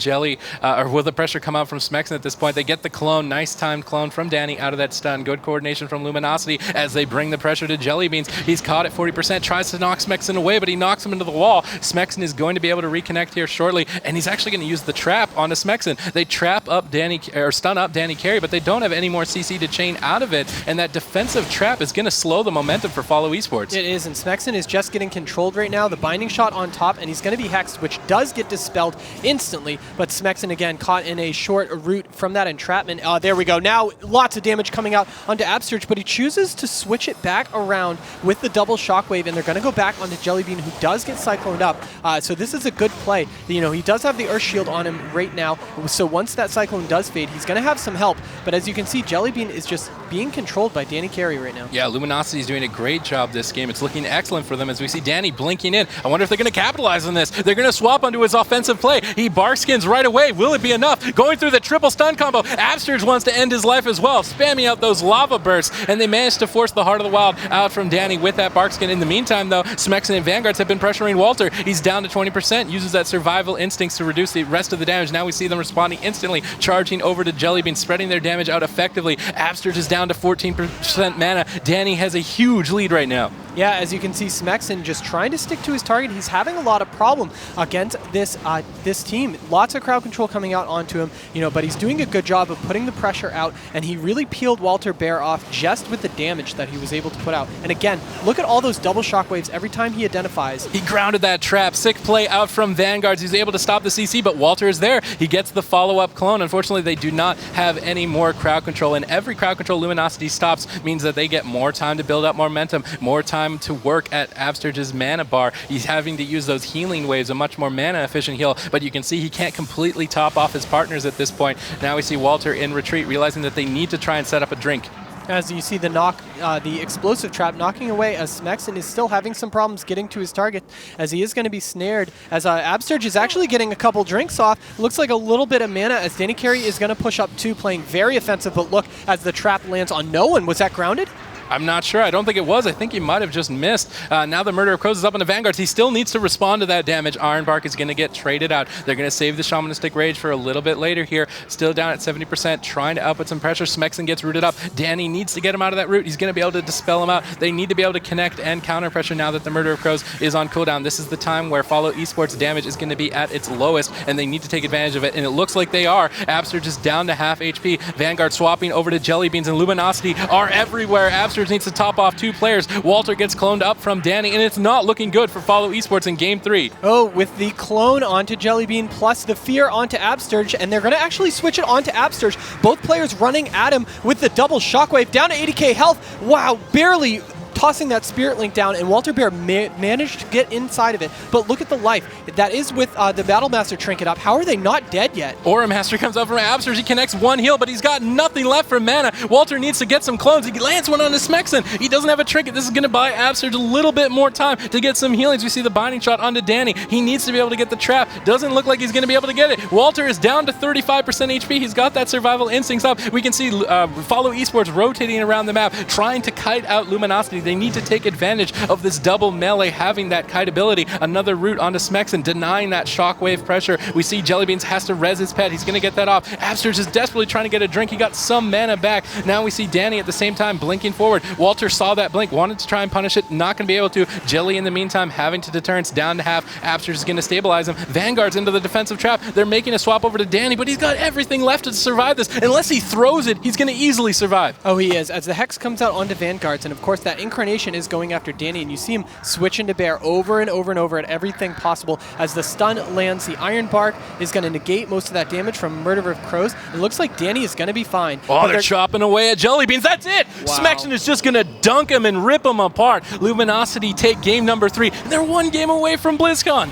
Speaker 2: will the pressure come out from Smexon at this point? They get the clone. Nice timed clone from Danny out of that stun. Good coordination from Luminosity as they bring the pressure to Jellybeans. He's caught at 40%, tries to knock Smexon away, but he knocks him into the wall. Smexon is going to be able to reconnect here shortly, and he's actually going to use the trap onto Smexon. They trap up Danny, or stun up Danny Carey, but they don't have any more CC to chain out of it, and that defensive trap is going to slow the momentum for FollowESports.
Speaker 1: It is, and Smexon is just getting controlled right now. The binding shot on top, and he's going to be hexed, which does get dispelled instantly, but Smexon again caught in a short route from that entrapment. There we go. Now lots of damage coming out onto Absurge, but he chooses to switch it back around with the double shockwave, and they're going to go back onto Jellybean, who does get cycloned up. So this is a good play. You know, he does have the Earth Shield on him right now, so once that cyclone does fade, he's going to have some help, but as you can see, Jellybean is just being controlled by Danny Carey right now.
Speaker 2: Yeah, Luminosity is doing a great job this game. It's looking excellent for them as we see Danny blinking in. I wonder if they're going to capitalize on this. They're going to swap onto his offensive play. He bark skins right away. Will it be enough? Going through the triple stun combo. Absurge wants to end his life as well, spamming out those lava bursts, and they managed to force the Heart of the Wild out from Danny with that bark skin. In the meantime, though, Smexon and Vanguards have been pressuring Walter. He's down to 20%, uses that survival instincts to reduce the rest of the damage. Now we see them responding instantly, charging over to Jellybean, spreading their damage out effectively. Absurge is down to 14% mana. Danny has a huge lead right now.
Speaker 1: Yeah, as you can see, Smexon just trying to stick to his target. He's having a lot of problem against this this team. Lots of crowd control coming out onto him, you know, but he's doing a good job of putting the pressure out, and he really peeled Walter Bear off just with the damage that he was able to put out. And again, look at all those double shockwaves every time he identifies.
Speaker 2: He grounded that trap. Sick play out from Vanguards. He's able to stop the CC, but Walter is there. He gets the follow-up clone. Unfortunately, they do not have any more crowd control, and every crowd control Luminosity stops means that they get more time to build up momentum, more time to work at Absurge's mana bar. He's having to use those healing waves, a much more mana efficient heal, but you can see he can't completely top off his partners at this point. Now we see Walter in retreat, realizing that they need to try and set up a drink.
Speaker 1: As you see the knock, the explosive trap knocking away, as Smexon is still having some problems getting to his target, as he is going to be snared, as Absurge is actually getting a couple drinks off. Looks like a little bit of mana, as Danny Carey is going to push up too, playing very offensive, but look, as the trap lands on no one. Was that grounded?
Speaker 2: I'm not sure. I don't think it was. I think he might have just missed. Now the Murder of Crows is up on the Vanguards. He still needs to respond to that damage. Ironbark is going to get traded out. They're going to save the Shamanistic Rage for a little bit later here. Still down at 70%, trying to output some pressure. Smexon gets rooted up. Danny needs to get him out of that root. He's going to be able to dispel him out. They need to be able to connect and counter pressure now that the Murder of Crows is on cooldown. This is the time where FollowESports damage is going to be at its lowest, and they need to take advantage of it, and it looks like they are. Absurge is down to half HP. Vanguard swapping over to Jellybeans, and Luminosity are everywhere. Absurge needs to top off two players. Walter gets cloned up from Danny, and it's not looking good for FollowESports in Game 3.
Speaker 1: Oh, with the clone onto Jellybean plus the fear onto Absurge, and they're going to actually switch it onto Absurge. Both players running at him with the double shockwave, down to 80k health. Wow, barely tossing that Spirit Link down, and Walter Bear managed to get inside of it. But look at the life. That is with the Battle Master trinket up. How are they not dead yet?
Speaker 2: Aura Master comes up from Absurge. He connects one heal, but he's got nothing left for mana. Walter needs to get some clones. He lands one on his Smexon. He doesn't have a trinket. This is going to buy Absurge a little bit more time to get some healings. We see the binding shot onto Danny. He needs to be able to get the trap. Doesn't look like he's going to be able to get it. Walter is down to 35% HP. He's got that survival instincts up. We can see FollowESports rotating around the map, trying to kite out Luminosity. They need to take advantage of this double melee, having that kite ability. Another root onto Smexon, denying that shockwave pressure. We see Jellybeans has to res his pet. He's going to get that off. Absurge is desperately trying to get a drink. He got some mana back. Now we see Danny at the same time blinking forward. Walter saw that blink, wanted to try and punish it, not going to be able to. Jelly in the meantime having to deterrence, down to half. Absurge is going to stabilize him. Vanguard's into the defensive trap. They're making a swap over to Danny, but he's got everything left to survive this. Unless he throws it, he's going to easily survive.
Speaker 1: Oh, he is. As the Hex comes out onto Vanguards, and of course that Reincarnation is going after Danny, and you see him switch into Bear over and over and over at everything possible. As the stun lands, the Iron Bark is going to negate most of that damage from Murder of Crows. It looks like Danny is going to be fine.
Speaker 2: Oh, they're chopping away at Jellybeans. That's it!
Speaker 1: Wow.
Speaker 2: Smexon is just going to dunk him and rip him apart. Luminosity take game number 3, and they're 1 game away from BlizzCon.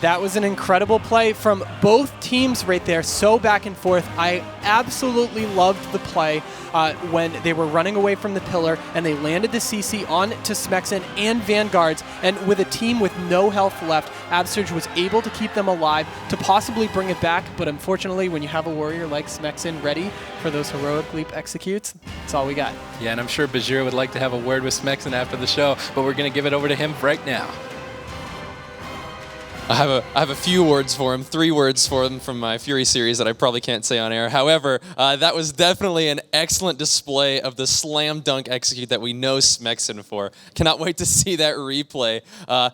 Speaker 1: That was an incredible play from both teams right there, so back and forth. I absolutely loved the play when they were running away from the pillar and they landed the CC on to Smexon and Vanguards, and with a team with no health left, Absurge was able to keep them alive to possibly bring it back, but unfortunately when you have a warrior like Smexon ready for those heroic leap executes, that's all we got.
Speaker 2: Yeah, and I'm sure Bajira would like to have a word with Smexon after the show, but we're going to give it over to him right now.
Speaker 8: I have a few words for him, 3 words for him from my Fury series that I probably can't say on air. However, that was definitely an excellent display of the slam dunk execute that we know Smexon for. Cannot wait to see that replay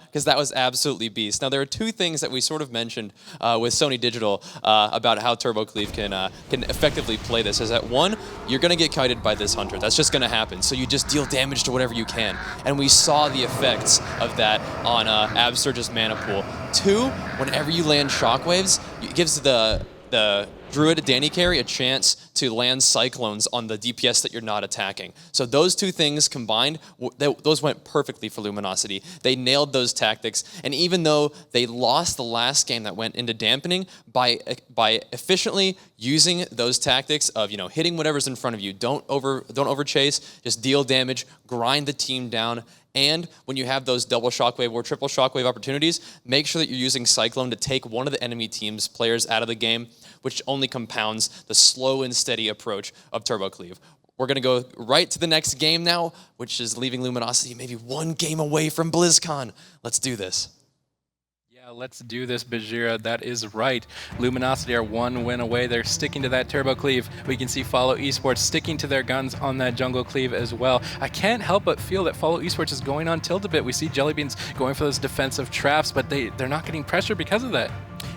Speaker 8: because that was absolutely beast. Now, there are 2 things that we sort of mentioned with Sony Digital about how TurboCleave can effectively play this. Is that 1, you're going to get kited by this hunter. That's just going to happen. So you just deal damage to whatever you can. And we saw the effects of that on Absurge's mana pool. 2, whenever you land shockwaves, it gives the Druid Danny Carry a chance to land Cyclones on the DPS that you're not attacking. So those 2 things combined, those went perfectly for Luminosity. They nailed those tactics, and even though they lost the last game that went into dampening, by efficiently using those tactics of hitting whatever's in front of you, don't over chase, just deal damage, grind the team down. And when you have those double shockwave or triple shockwave opportunities, make sure that you're using Cyclone to take one of the enemy team's players out of the game, which only compounds the slow and steady approach of TurboCleave. We're going to go right to the next game now, which is leaving Luminosity maybe 1 game away from BlizzCon. Let's do this.
Speaker 2: Let's do this, Bajira. That is right. Luminosity are 1 win away. They're sticking to that Turbo Cleave. We can see FollowESports sticking to their guns on that Jungle Cleave as well. I can't help but feel that FollowESports is going on tilt a bit. We see Jellybeans going for those defensive traps, but they're not getting pressure because of that.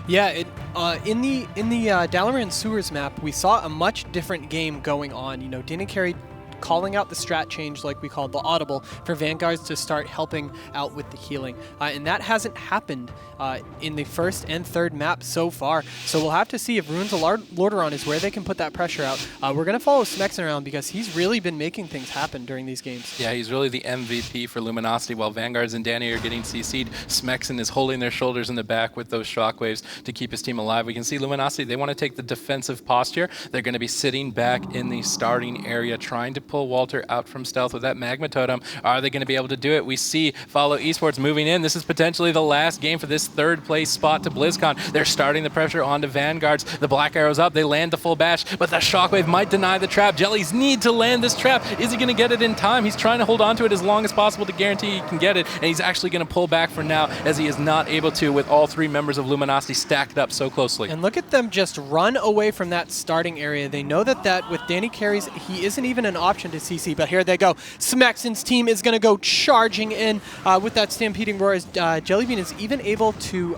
Speaker 1: Yeah, in the Dalaran Sewers map, we saw a much different game going on. Danny Carey calling out the strat change, like we called the audible, for Vanguards to start helping out with the healing. And that hasn't happened in the first and third map so far. So we'll have to see if Runes of Lordaeron is where they can put that pressure out. We're going to follow Smexon around because he's really been making things happen during these games.
Speaker 2: Yeah, he's really the MVP for Luminosity. While Vanguards and Danny are getting CC'd, Smexon is holding their shoulders in the back with those shockwaves to keep his team alive. We can see Luminosity, they want to take the defensive posture. They're going to be sitting back in the starting area, trying to pull Walter out from stealth with that Magma Totem. Are they going to be able to do it? We see FollowESports moving in. This is potentially the last game for this 3rd place spot to BlizzCon. They're starting the pressure onto Vanguards. The Black Arrow's up. They land the full bash, but the Shockwave might deny the trap. Jellies need to land this trap. Is he going to get it in time? He's trying to hold on to it as long as possible to guarantee he can get it, and he's actually going to pull back for now as he is not able to with all 3 members of Luminosity stacked up so closely.
Speaker 1: And look at them just run away from that starting area. They know that with Danny Carey's, he isn't even an option to CC, but here they go. Smexon's team is going to go charging in with that Stampeding Roar as Jellybean is even able to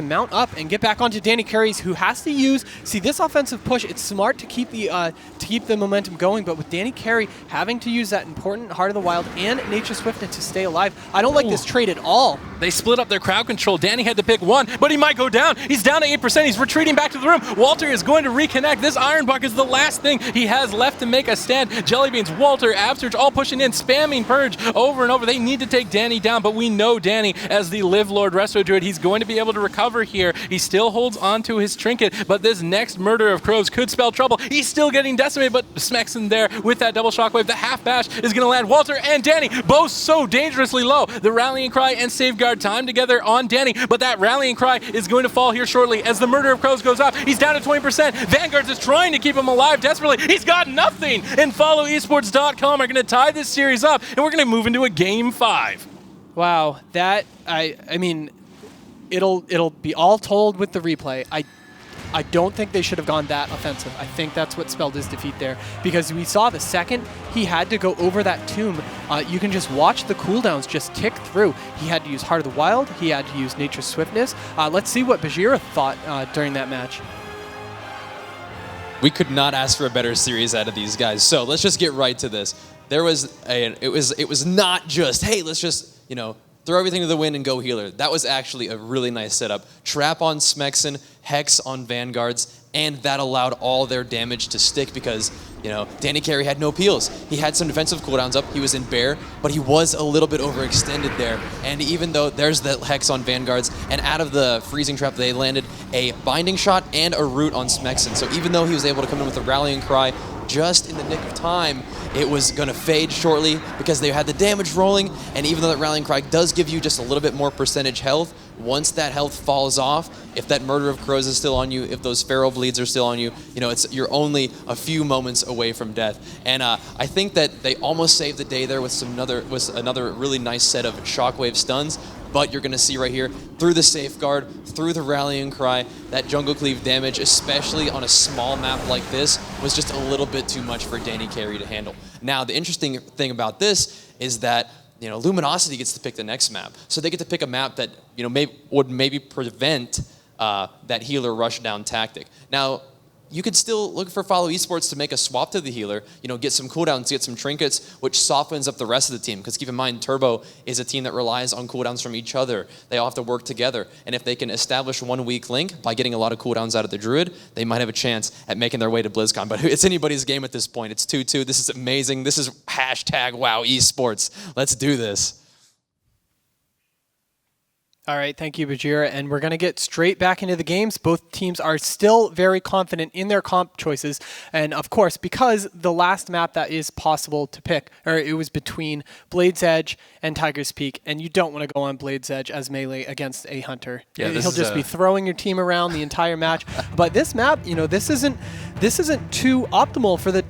Speaker 1: mount up and get back onto Danny Carey's, who has to use, see this offensive push, it's smart to keep the momentum going, but with Danny Carey having to use that important Heart of the Wild and Nature Swiftness to stay alive, I don't like this trade at all.
Speaker 2: They split up their crowd control. Danny had to pick 1, but he might go down. He's down to 8%. He's retreating back to the room. Walter is going to reconnect. This Iron Buck is the last thing he has left to make a stand. Jellybeans, Walter, Absurge all pushing in, spamming Purge over and over. They need to take Danny down, but we know Danny as the Live Lord Resto Druid. He's going to be able to recover here. He still holds on to his trinket, but this next Murder of Crows could spell trouble. He's still getting decimated, but Smexon there with that double shockwave. The half bash is going to land Walter and Danny, both so dangerously low. The Rallying Cry and Safeguard time together on Danny, but that Rallying Cry is going to fall here shortly as the Murder of Crows goes off. He's down to 20%. Vanguards is trying to keep him alive desperately. He's got nothing, and FollowESports.com are going to tie this series up, and we're going to move into a Game 5.
Speaker 1: Wow, that, I mean, it'll be all told with the replay. I don't think they should have gone that offensive. I think that's what spelled his defeat there, because we saw the second he had to go over that tomb, you can just watch the cooldowns just tick through. He had to use Heart of the Wild. He had to use Nature's Swiftness. Let's see what Bajira thought during that match.
Speaker 8: We could not ask for a better series out of these guys. So let's just get right to this. it was not just, hey, let's just, throw everything to the wind and go healer. That was actually a really nice setup. Trap on Smexen, Hex on Vanguards, and that allowed all their damage to stick because, Danny Carey had no peels. He had some defensive cooldowns up. He was in Bear, but he was a little bit overextended there. And even though there's the Hex on Vanguards, and out of the freezing trap, they landed a binding shot and a root on Smexen. So even though he was able to come in with a rallying cry just in the nick of time, it was going to fade shortly because they had the damage rolling, and even though that rallying cry does give you just a little bit more percentage health, once that health falls off, if that Murder of Crows is still on you, if those Feral Bleeds are still on you, you're only a few moments away from death. And I think that they almost saved the day there with another really nice set of Shockwave stuns. But you're going to see right here, through the Safeguard, through the Rallying Cry, that Jungle Cleave damage, especially on a small map like this, was just a little bit too much for Danny Carey to handle. Now, the interesting thing about this is that Luminosity gets to pick the next map. So they get to pick a map that would maybe prevent that healer rush down tactic. Now, you could still look for FollowESports to make a swap to the healer, get some cooldowns, get some trinkets, which softens up the rest of the team. Because keep in mind, Turbo is a team that relies on cooldowns from each other. They all have to work together. And if they can establish one weak link by getting a lot of cooldowns out of the Druid, they might have a chance at making their way to BlizzCon. But it's anybody's game at this point. It's 2-2. This is amazing. This is #WoWEsports. Let's do this.
Speaker 1: All right, thank you, Bajira. And we're going to get straight back into the games. Both teams are still very confident in their comp choices. And of course, because the last map that is possible to pick, or it was between Blade's Edge and Tiger's Peak, and you don't want to go on Blade's Edge as melee against a hunter.
Speaker 2: Yeah,
Speaker 1: he'll just be throwing your team around the entire match. But this map, this isn't too optimal for the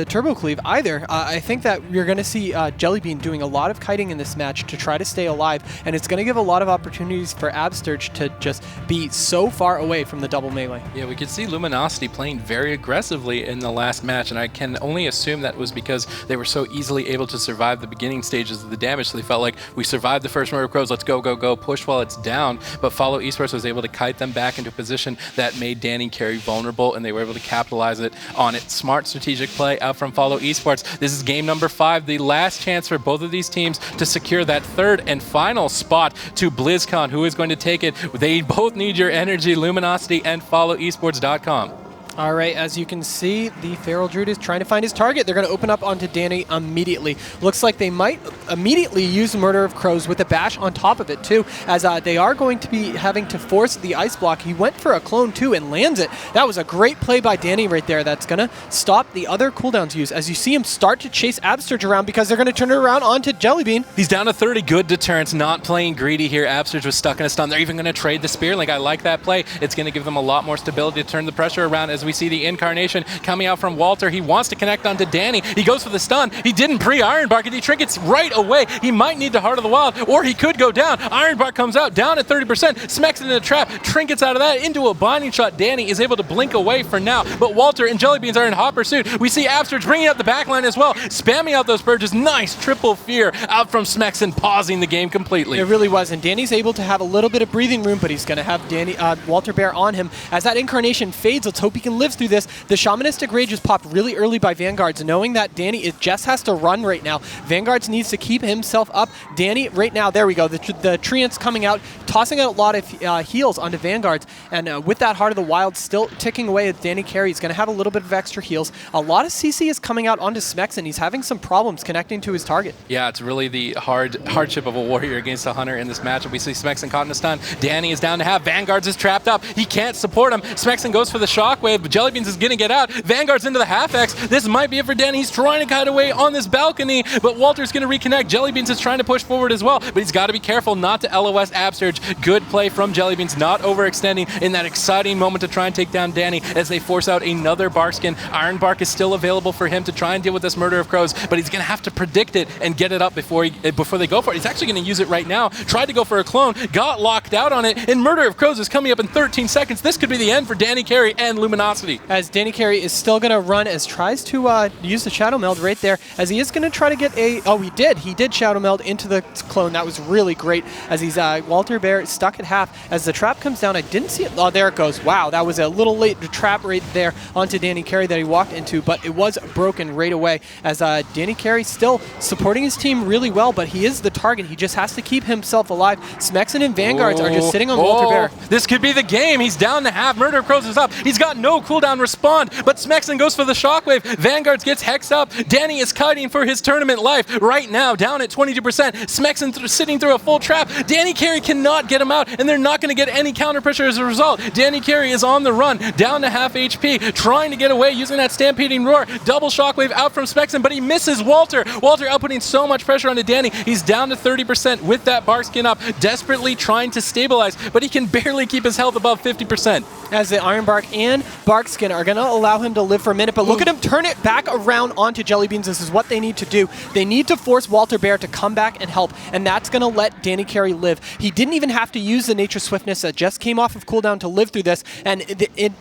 Speaker 1: Turbo Cleave either. I think that you're going to see Jellybean doing a lot of kiting in this match to try to stay alive, and it's going to give a lot of opportunities for Absturge to just be so far away from the double melee.
Speaker 2: Yeah, we could see Luminosity playing very aggressively in the last match, and I can only assume that was because they were so easily able to survive the beginning stages of the damage, so they felt like, we survived the first Murder of Crows, let's go, go, go, push while it's down. But FollowESports was able to kite them back into a position that made Danny Carey vulnerable, and they were able to capitalize on it. Smart strategic play out from FollowESports. This is game number 5, the last chance for both of these teams to secure that third and final spot to BlizzCon. Who is going to take it? They both need your energy, Luminosity and FollowESports.com.
Speaker 1: All right, as you can see, the Feral Druid is trying to find his target. They're going to open up onto Danny immediately. Looks like they might immediately use Murder of Crows with a bash on top of it, too, as they are going to be having to force the ice block. He went for a clone, too, and lands it. That was a great play by Danny right there. That's going to stop the other cooldowns use, as you see him start to chase Absturge around because they're going to turn it around onto Jellybean.
Speaker 2: He's down to 30. Good deterrence, not playing greedy here. Absturge was stuck in a stun. They're even going to trade the Spear Link. I like that play. It's going to give them a lot more stability to turn the pressure around as we see the Incarnation coming out from Walter. He wants to connect onto Danny. He goes for the stun. He didn't pre-Ironbark it. He trinkets right away. He might need the Heart of the Wild, or he could go down. Ironbark comes out, down at 30%. Smacks it in a trap. Trinkets out of that into a binding shot. Danny is able to blink away for now, but Walter and Jellybeans are in hot pursuit. We see Absturge bringing out the backline as well, spamming out those purges. Nice triple fear out from Smexen, pausing the game completely.
Speaker 1: It really was, and Danny's able to have a little bit of breathing room, but he's going to have Walter Bear on him. As that Incarnation fades, let's hope he can live through this. The Shamanistic Rage is popped really early by Vanguards, knowing that Danny just has to run right now. Vanguards needs to keep himself up. Danny, right now, there we go. The Treants coming out, tossing out a lot of heals onto Vanguards, and with that Heart of the Wild still ticking away at Danny Carey, he's going to have a little bit of extra heals. A lot of CC is coming out onto Smexen. He's having some problems connecting to his target.
Speaker 2: Yeah, it's really the hardship of a warrior against a hunter in this matchup. We see Smexen caught in a stun. Danny is down to half. Vanguards is trapped up. He can't support him. Smexen goes for the Shockwave, but Jellybeans is going to get out. Vanguard's into the half-X. This might be it for Danny. He's trying to kite away on this balcony, but Walter's going to reconnect. Jellybeans is trying to push forward as well, but he's got to be careful not to LOS Absturge. Good play from Jellybeans, not overextending in that exciting moment to try and take down Danny as they force out another Barkskin. Ironbark is still available for him to try and deal with this Murder of Crows, but he's going to have to predict it and get it up before they go for it. He's actually going to use it right now. Tried to go for a clone, got locked out on it, and Murder of Crows is coming up in 13 seconds. This could be the end for Danny Carey and Luminosity. Luminosity.
Speaker 1: As Danny Carey is still going to run as tries to use the Shadow Meld right there, as he is going to try to get a... Oh, he did Shadow Meld into the clone. That was really great, as he's Walter Bear stuck at half. As the trap comes down, I didn't see it. Oh, there it goes. Wow, that was a little late trap right there onto Danny Carey that he walked into, but it was broken right away, as Danny Carey still supporting his team really well, but he is the target. He just has to keep himself alive. Smexen and Vanguards are just sitting on Walter Bear.
Speaker 2: This could be the game. He's down to half. Murder of Crows is up. He's got no cooldown respond, but Smexen goes for the shockwave. Vanguards gets Hex up. Danny is kiting for his tournament life right now, down at 22%. Smexen sitting through a full trap. Danny Carey cannot get him out, and they're not going to get any counter pressure as a result. Danny Carey is on the run, down to half HP, trying to get away using that stampeding roar. Double shockwave out from Smexen, but he misses Walter. Walter outputting so much pressure onto Danny. He's down to 30% with that bark skin up, desperately trying to stabilize, but he can barely keep his health above 50%.
Speaker 1: As the Iron Bark and Bark Skin are going to allow him to live for a minute, but look at him turn it back around onto Jelly Beans. This is what they need to do. They need to force Walter Bear to come back and help, and that's going to let Danny Carey live. He didn't even have to use the Nature Swiftness that just came off of cooldown to live through this, and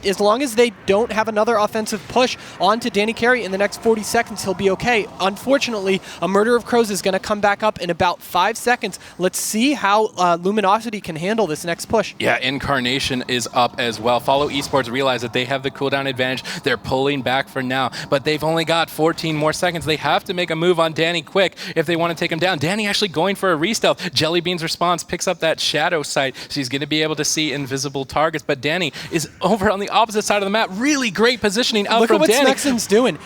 Speaker 1: as long as they don't have another offensive push onto Danny Carey in the next 40 seconds, he'll be okay. Unfortunately, a Murder of Crows is going to come back up in about 5 seconds. Let's see how Luminosity can handle this next push.
Speaker 2: Yeah, Incarnation is up as well. FollowESports realize that they have the cooldown advantage. They're pulling back for now, but they've only got 14 more seconds. They have to make a move on Danny quick if they want to take him down. Danny actually going for a re-stealth. Jelly Bean's response picks up that shadow sight. She's going to be able to see invisible targets, but Danny is over on the opposite side of the map. Really great positioning out from Danny.
Speaker 1: Look at what Smexen's doing.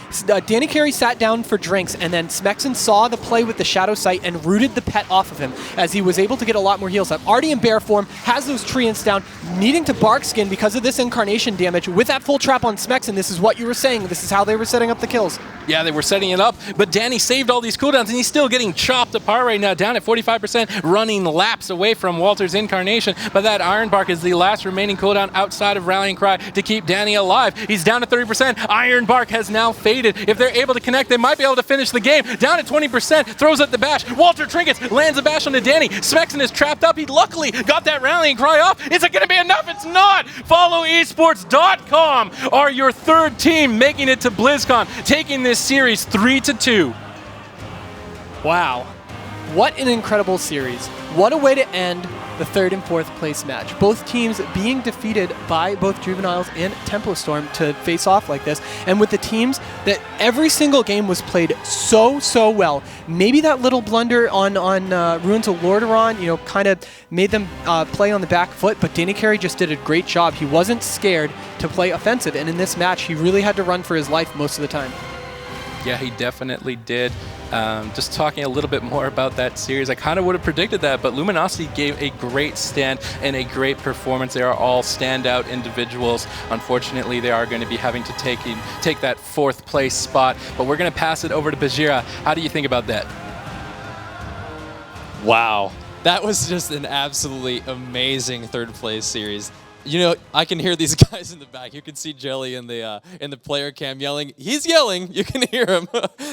Speaker 1: Danny Carey sat down for drinks, and then Smexen saw the play with the shadow sight and rooted the pet off of him, as he was able to get a lot more heals up. Artie in bear form has those treants down, needing to bark skin because of this incarnation damage. With that full trap on Smexen, this is what you were saying. This is how they were setting up the kills.
Speaker 2: Yeah, they were setting it up, but Danny saved all these cooldowns, and he's still getting chopped apart right now, down at 45%, running laps away from Walter's Incarnation, but that Iron Bark is the last remaining cooldown outside of Rallying Cry to keep Danny alive. He's down to 30%. Iron Bark has now faded. If they're able to connect, they might be able to finish the game. Down at 20%, throws up the bash. Walter trinkets, lands a bash onto Danny. Smexen is trapped up. He luckily got that Rallying Cry off. Is it going to be enough? It's not! FollowESports.com are your third team making it to BlizzCon, taking this series 3-2.
Speaker 1: Wow. What an incredible series. What a way to end the third and fourth place match. Both teams being defeated by both Juveniles and Tempo Storm to face off like this. And with the teams that every single game was played so well. Maybe that little blunder on Ruins of Lordaeron, kind of made them play on the back foot, but Danny Carey just did a great job. He wasn't scared to play offensive, and in this match, he really had to run for his life most of the time.
Speaker 2: Yeah, he definitely did. Just talking a little bit more about that series, I kind of would have predicted that, but Luminosity gave a great stand and a great performance. They are all standout individuals. Unfortunately, they are going to be having to take that fourth place spot, but we're going to pass it over to Bajira. How do you think about that?
Speaker 8: Wow. That was just an absolutely amazing third place series. I can hear these guys in the back. You can see Jelly in the player cam yelling. He's yelling. You can hear him.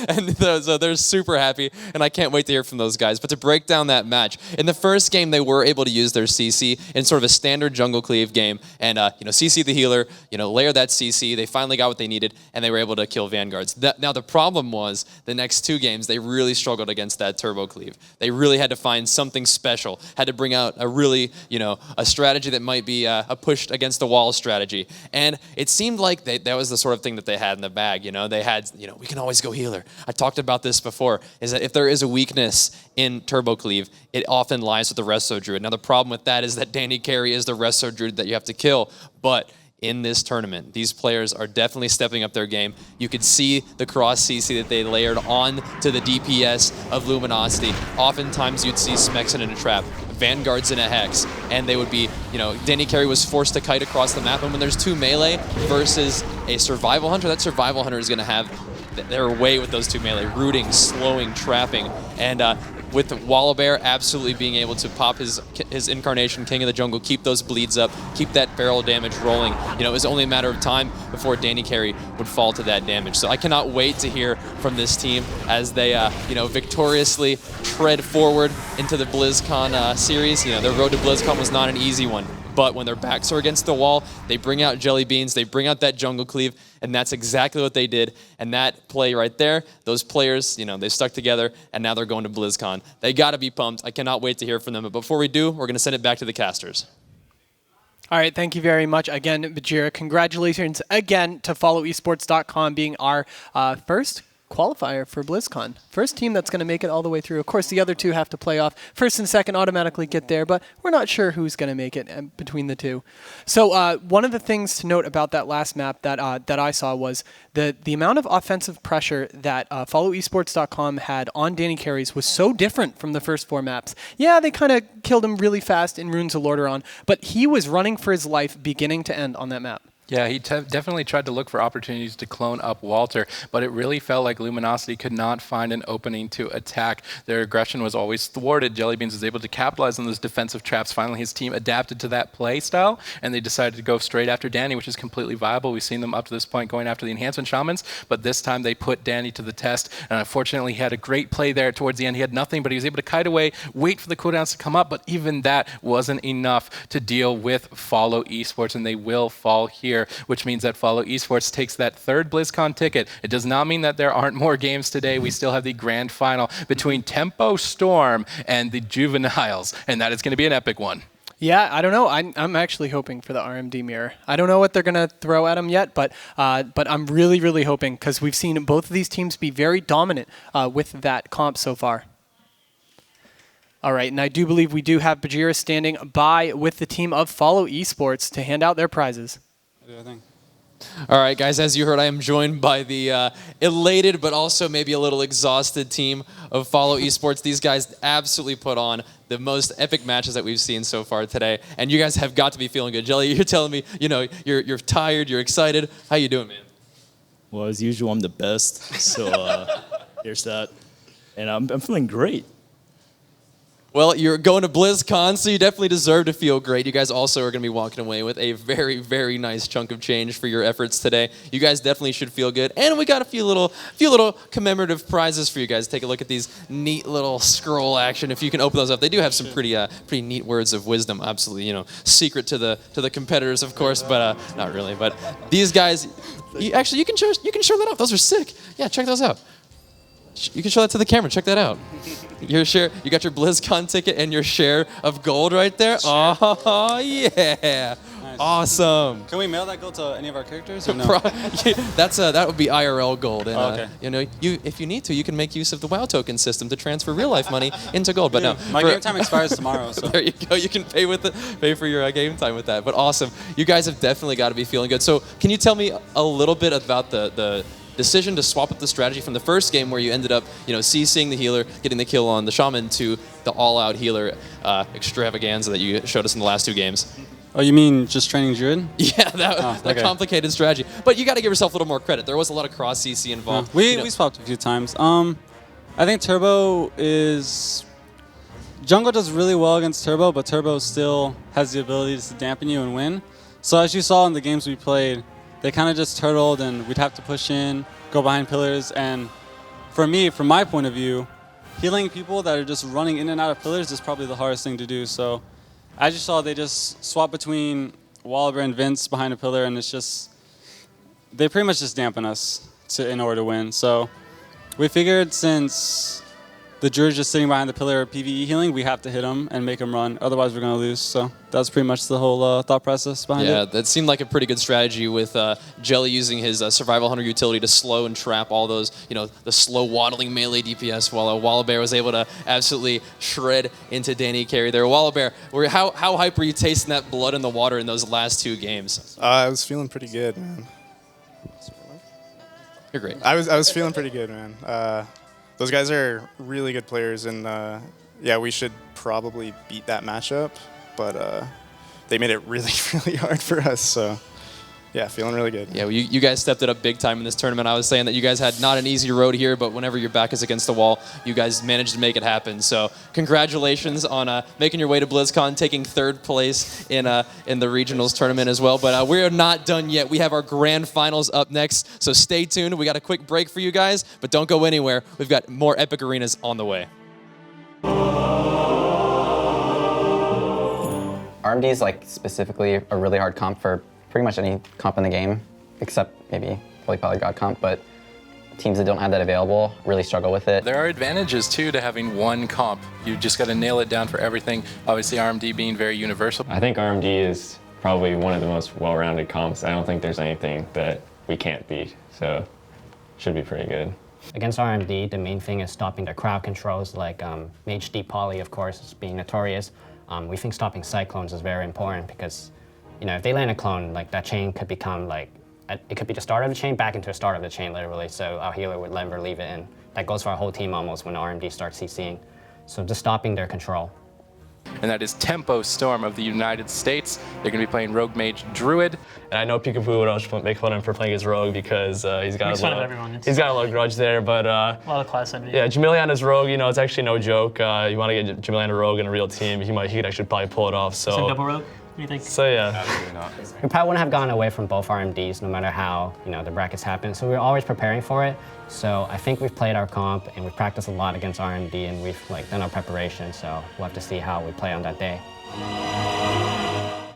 Speaker 8: And so they're super happy, and I can't wait to hear from those guys. But to break down that match, in the first game, they were able to use their CC in sort of a standard jungle cleave game. And, CC the healer, layer that CC. They finally got what they needed, and they were able to kill Vanguards. Now, the problem was the next two games, they really struggled against that turbo cleave. They really had to find something special, had to bring out a really, a strategy that might be a pushed against the wall strategy. And it seemed like that was the sort of thing that they had in the bag. They had, we can always go healer. I talked about this before, is that if there is a weakness in Turbo Cleave, it often lies with the Resto Druid. Now the problem with that is that Danny Carey is the Resto Druid that you have to kill, but in this tournament, these players are definitely stepping up their game. You could see the cross CC that they layered on to the DPS of Luminosity. Oftentimes you'd see Smexen in a trap, Vanguards in a Hex, and they would be, Danny Carey was forced to kite across the map, and when there's two melee versus a Survival Hunter, that Survival Hunter is going to have their way with those two melee, rooting, slowing, trapping, and with Wallabear absolutely being able to pop his Incarnation, King of the Jungle, keep those bleeds up, keep that barrel damage rolling. It was only a matter of time before Danny Carey would fall to that damage. So I cannot wait to hear from this team as they, victoriously tread forward into the BlizzCon series. Their road to BlizzCon was not an easy one, But when their backs are against the wall, they bring out Jelly Beans, they bring out that Jungle Cleave, and that's exactly what they did. And that play right there, those players, they stuck together, and now they're going to BlizzCon. They got to be pumped. I cannot wait to hear from them. But before we do, we're going to send it back to the casters.
Speaker 1: All right, thank you very much. Again, Bajira, congratulations again to FollowESports.com being our first qualifier for BlizzCon. First team that's going to make it all the way through. Of course, the other two have to play off. First and second automatically get there, but we're not sure who's going to make it between the two. So one of the things to note about that last map that I saw was the amount of offensive pressure that FollowESports.com had on Danny Carey's was so different from the first 4 maps. Yeah, they kind of killed him really fast in Runes of Lordaeron, but he was running for his life beginning to end on that map.
Speaker 2: Yeah, he definitely tried to look for opportunities to clone up Walter, but it really felt like Luminosity could not find an opening to attack. Their aggression was always thwarted. Jellybeans was able to capitalize on those defensive traps. Finally, his team adapted to that play style, and they decided to go straight after Danny, which is completely viable. We've seen them up to this point going after the Enhancement Shamans, but this time they put Danny to the test, and unfortunately, he had a great play there towards the end. He had nothing, but he was able to kite away, wait for the cooldowns to come up, but even that wasn't enough to deal with FollowESports, and they will fall here, which means that FollowESports takes that 3rd BlizzCon ticket. It does not mean that there aren't more games today. We still have the grand final between Tempo Storm and the Juveniles, and that is going to be an epic one.
Speaker 1: Yeah, I don't know. I'm actually hoping for the RMD mirror. I don't know what they're going to throw at them yet, but I'm really, really hoping because we've seen both of these teams be very dominant with that comp so far. All right, and I do believe we do have Bajira standing by with the team of FollowESports to hand out their prizes.
Speaker 8: All right, guys, as you heard, I am joined by the elated but also maybe a little exhausted team of FollowESports. These guys absolutely put on the most epic matches that we've seen so far today, and you guys have got to be feeling good. Jelly, you're telling me, you're tired, you're excited. How you doing, man?
Speaker 7: Well, as usual, I'm the best. So here's that. And I'm feeling great.
Speaker 8: Well, you're going to BlizzCon, so you definitely deserve to feel great. You guys also are going to be walking away with a very, very nice chunk of change for your efforts today. You guys definitely should feel good. And we got a few little commemorative prizes for you guys. Take a look at these neat little scroll action. If you can open those up, they do have some pretty neat words of wisdom. Absolutely, secret to the competitors, of course, but not really. But these guys, you can show that off. Those are sick. Yeah, check those out. You can show that to the camera. Check that out. Your share. You got your BlizzCon ticket and your share of gold right there. Sure. Oh yeah, nice. Awesome.
Speaker 10: Can we mail that gold to any of our characters? Or no?
Speaker 8: That would be IRL gold. And,
Speaker 10: okay.
Speaker 8: If you need to, you can make use of the WoW token system to transfer real life money into gold. But no,
Speaker 10: my game time expires tomorrow. So
Speaker 8: there you go. You can pay for your game time with that. But awesome. You guys have definitely got to be feeling good. So can you tell me a little bit about the decision to swap up the strategy from the first game where you ended up, CCing the healer, getting the kill on the shaman, to the all-out healer extravaganza that you showed us in the last 2 games?
Speaker 10: Oh, you mean just training Druid?
Speaker 8: Yeah, that complicated strategy. But you got to give yourself a little more credit. There was a lot of cross CC involved.
Speaker 10: Yeah, we swapped a few times. I think Turbo is... Jungle does really well against Turbo, but Turbo still has the ability to dampen you and win. So as you saw in the games we played, they kind of just turtled, and we'd have to push in, go behind pillars. And for me, from my point of view, healing people that are just running in and out of pillars is probably the hardest thing to do. So as you saw, they just swap between Wallaber and Vince behind a pillar, and it's just, they pretty much just dampen us in order to win. So we figured since the Druid's just sitting behind the pillar PvE healing, we have to him and make him run. Otherwise, we're going to lose. So that's pretty much the whole thought process behind it.
Speaker 8: Yeah, that seemed like a pretty good strategy with Jelly using his Survival Hunter utility to slow and trap all those, the slow waddling melee DPS, while Wallabear was able to absolutely shred into Danny Carey there. Wallabear, how hype were you tasting that blood in the water in those last 2 games?
Speaker 11: I was feeling pretty good, man.
Speaker 8: You're great.
Speaker 11: I was feeling pretty good, man. Those guys are really good players, and yeah, we should probably beat that matchup, but they made it really, really hard for us, so yeah, feeling really good.
Speaker 8: Yeah, well, you guys stepped it up big time in this tournament. I was saying that you guys had not an easy road here, but whenever your back is against the wall, you guys managed to make it happen. So congratulations on making your way to BlizzCon, taking 3rd place in the regionals tournament as well. But we're not done yet. We have our grand finals up next, so stay tuned. We got a quick break for you guys, but don't go anywhere. We've got more epic arenas on the way.
Speaker 12: All
Speaker 6: RMD is like specifically a really hard comp for pretty much any comp in the game, except maybe probably God comp, but teams that don't have that available really struggle with it.
Speaker 2: There are advantages too to having one comp. You just got to nail it down for everything. Obviously RMD being very universal.
Speaker 12: I think RMD is probably one of the most well-rounded comps. I don't think there's anything that we can't beat, so should be pretty good.
Speaker 5: Against RMD, the main thing is stopping the crowd controls, like Mage Deep Poly, of course, is being notorious. We think stopping Cyclones is very important because, you know, if they land a clone, like that chain could become like, it could be the start of the chain back into the start of the chain, literally, so our healer would never leave it in. That goes for our whole team almost when RMD starts CCing. So just stopping their control.
Speaker 2: And that is Tempo Storm of the United States. They're going to be playing Rogue Mage Druid.
Speaker 13: And I know Peekaboo would always make fun of him for playing as Rogue because he's got he's got a little grudge there, but
Speaker 14: a lot of class envy.
Speaker 13: Yeah, Jamilian as Rogue, you know, it's actually no joke. You want to get Jamilian a Rogue in a real team, he could actually probably pull it off. So
Speaker 14: double Rogue? What do you think?
Speaker 13: So yeah.
Speaker 12: Absolutely not.
Speaker 5: We probably wouldn't have gone away from both RMDs no matter how, you know, the brackets happen. So we're always preparing for it. So I think we've played our comp and we've practiced a lot against RMD and we've like done our preparation. So we'll have to see how we play on that day.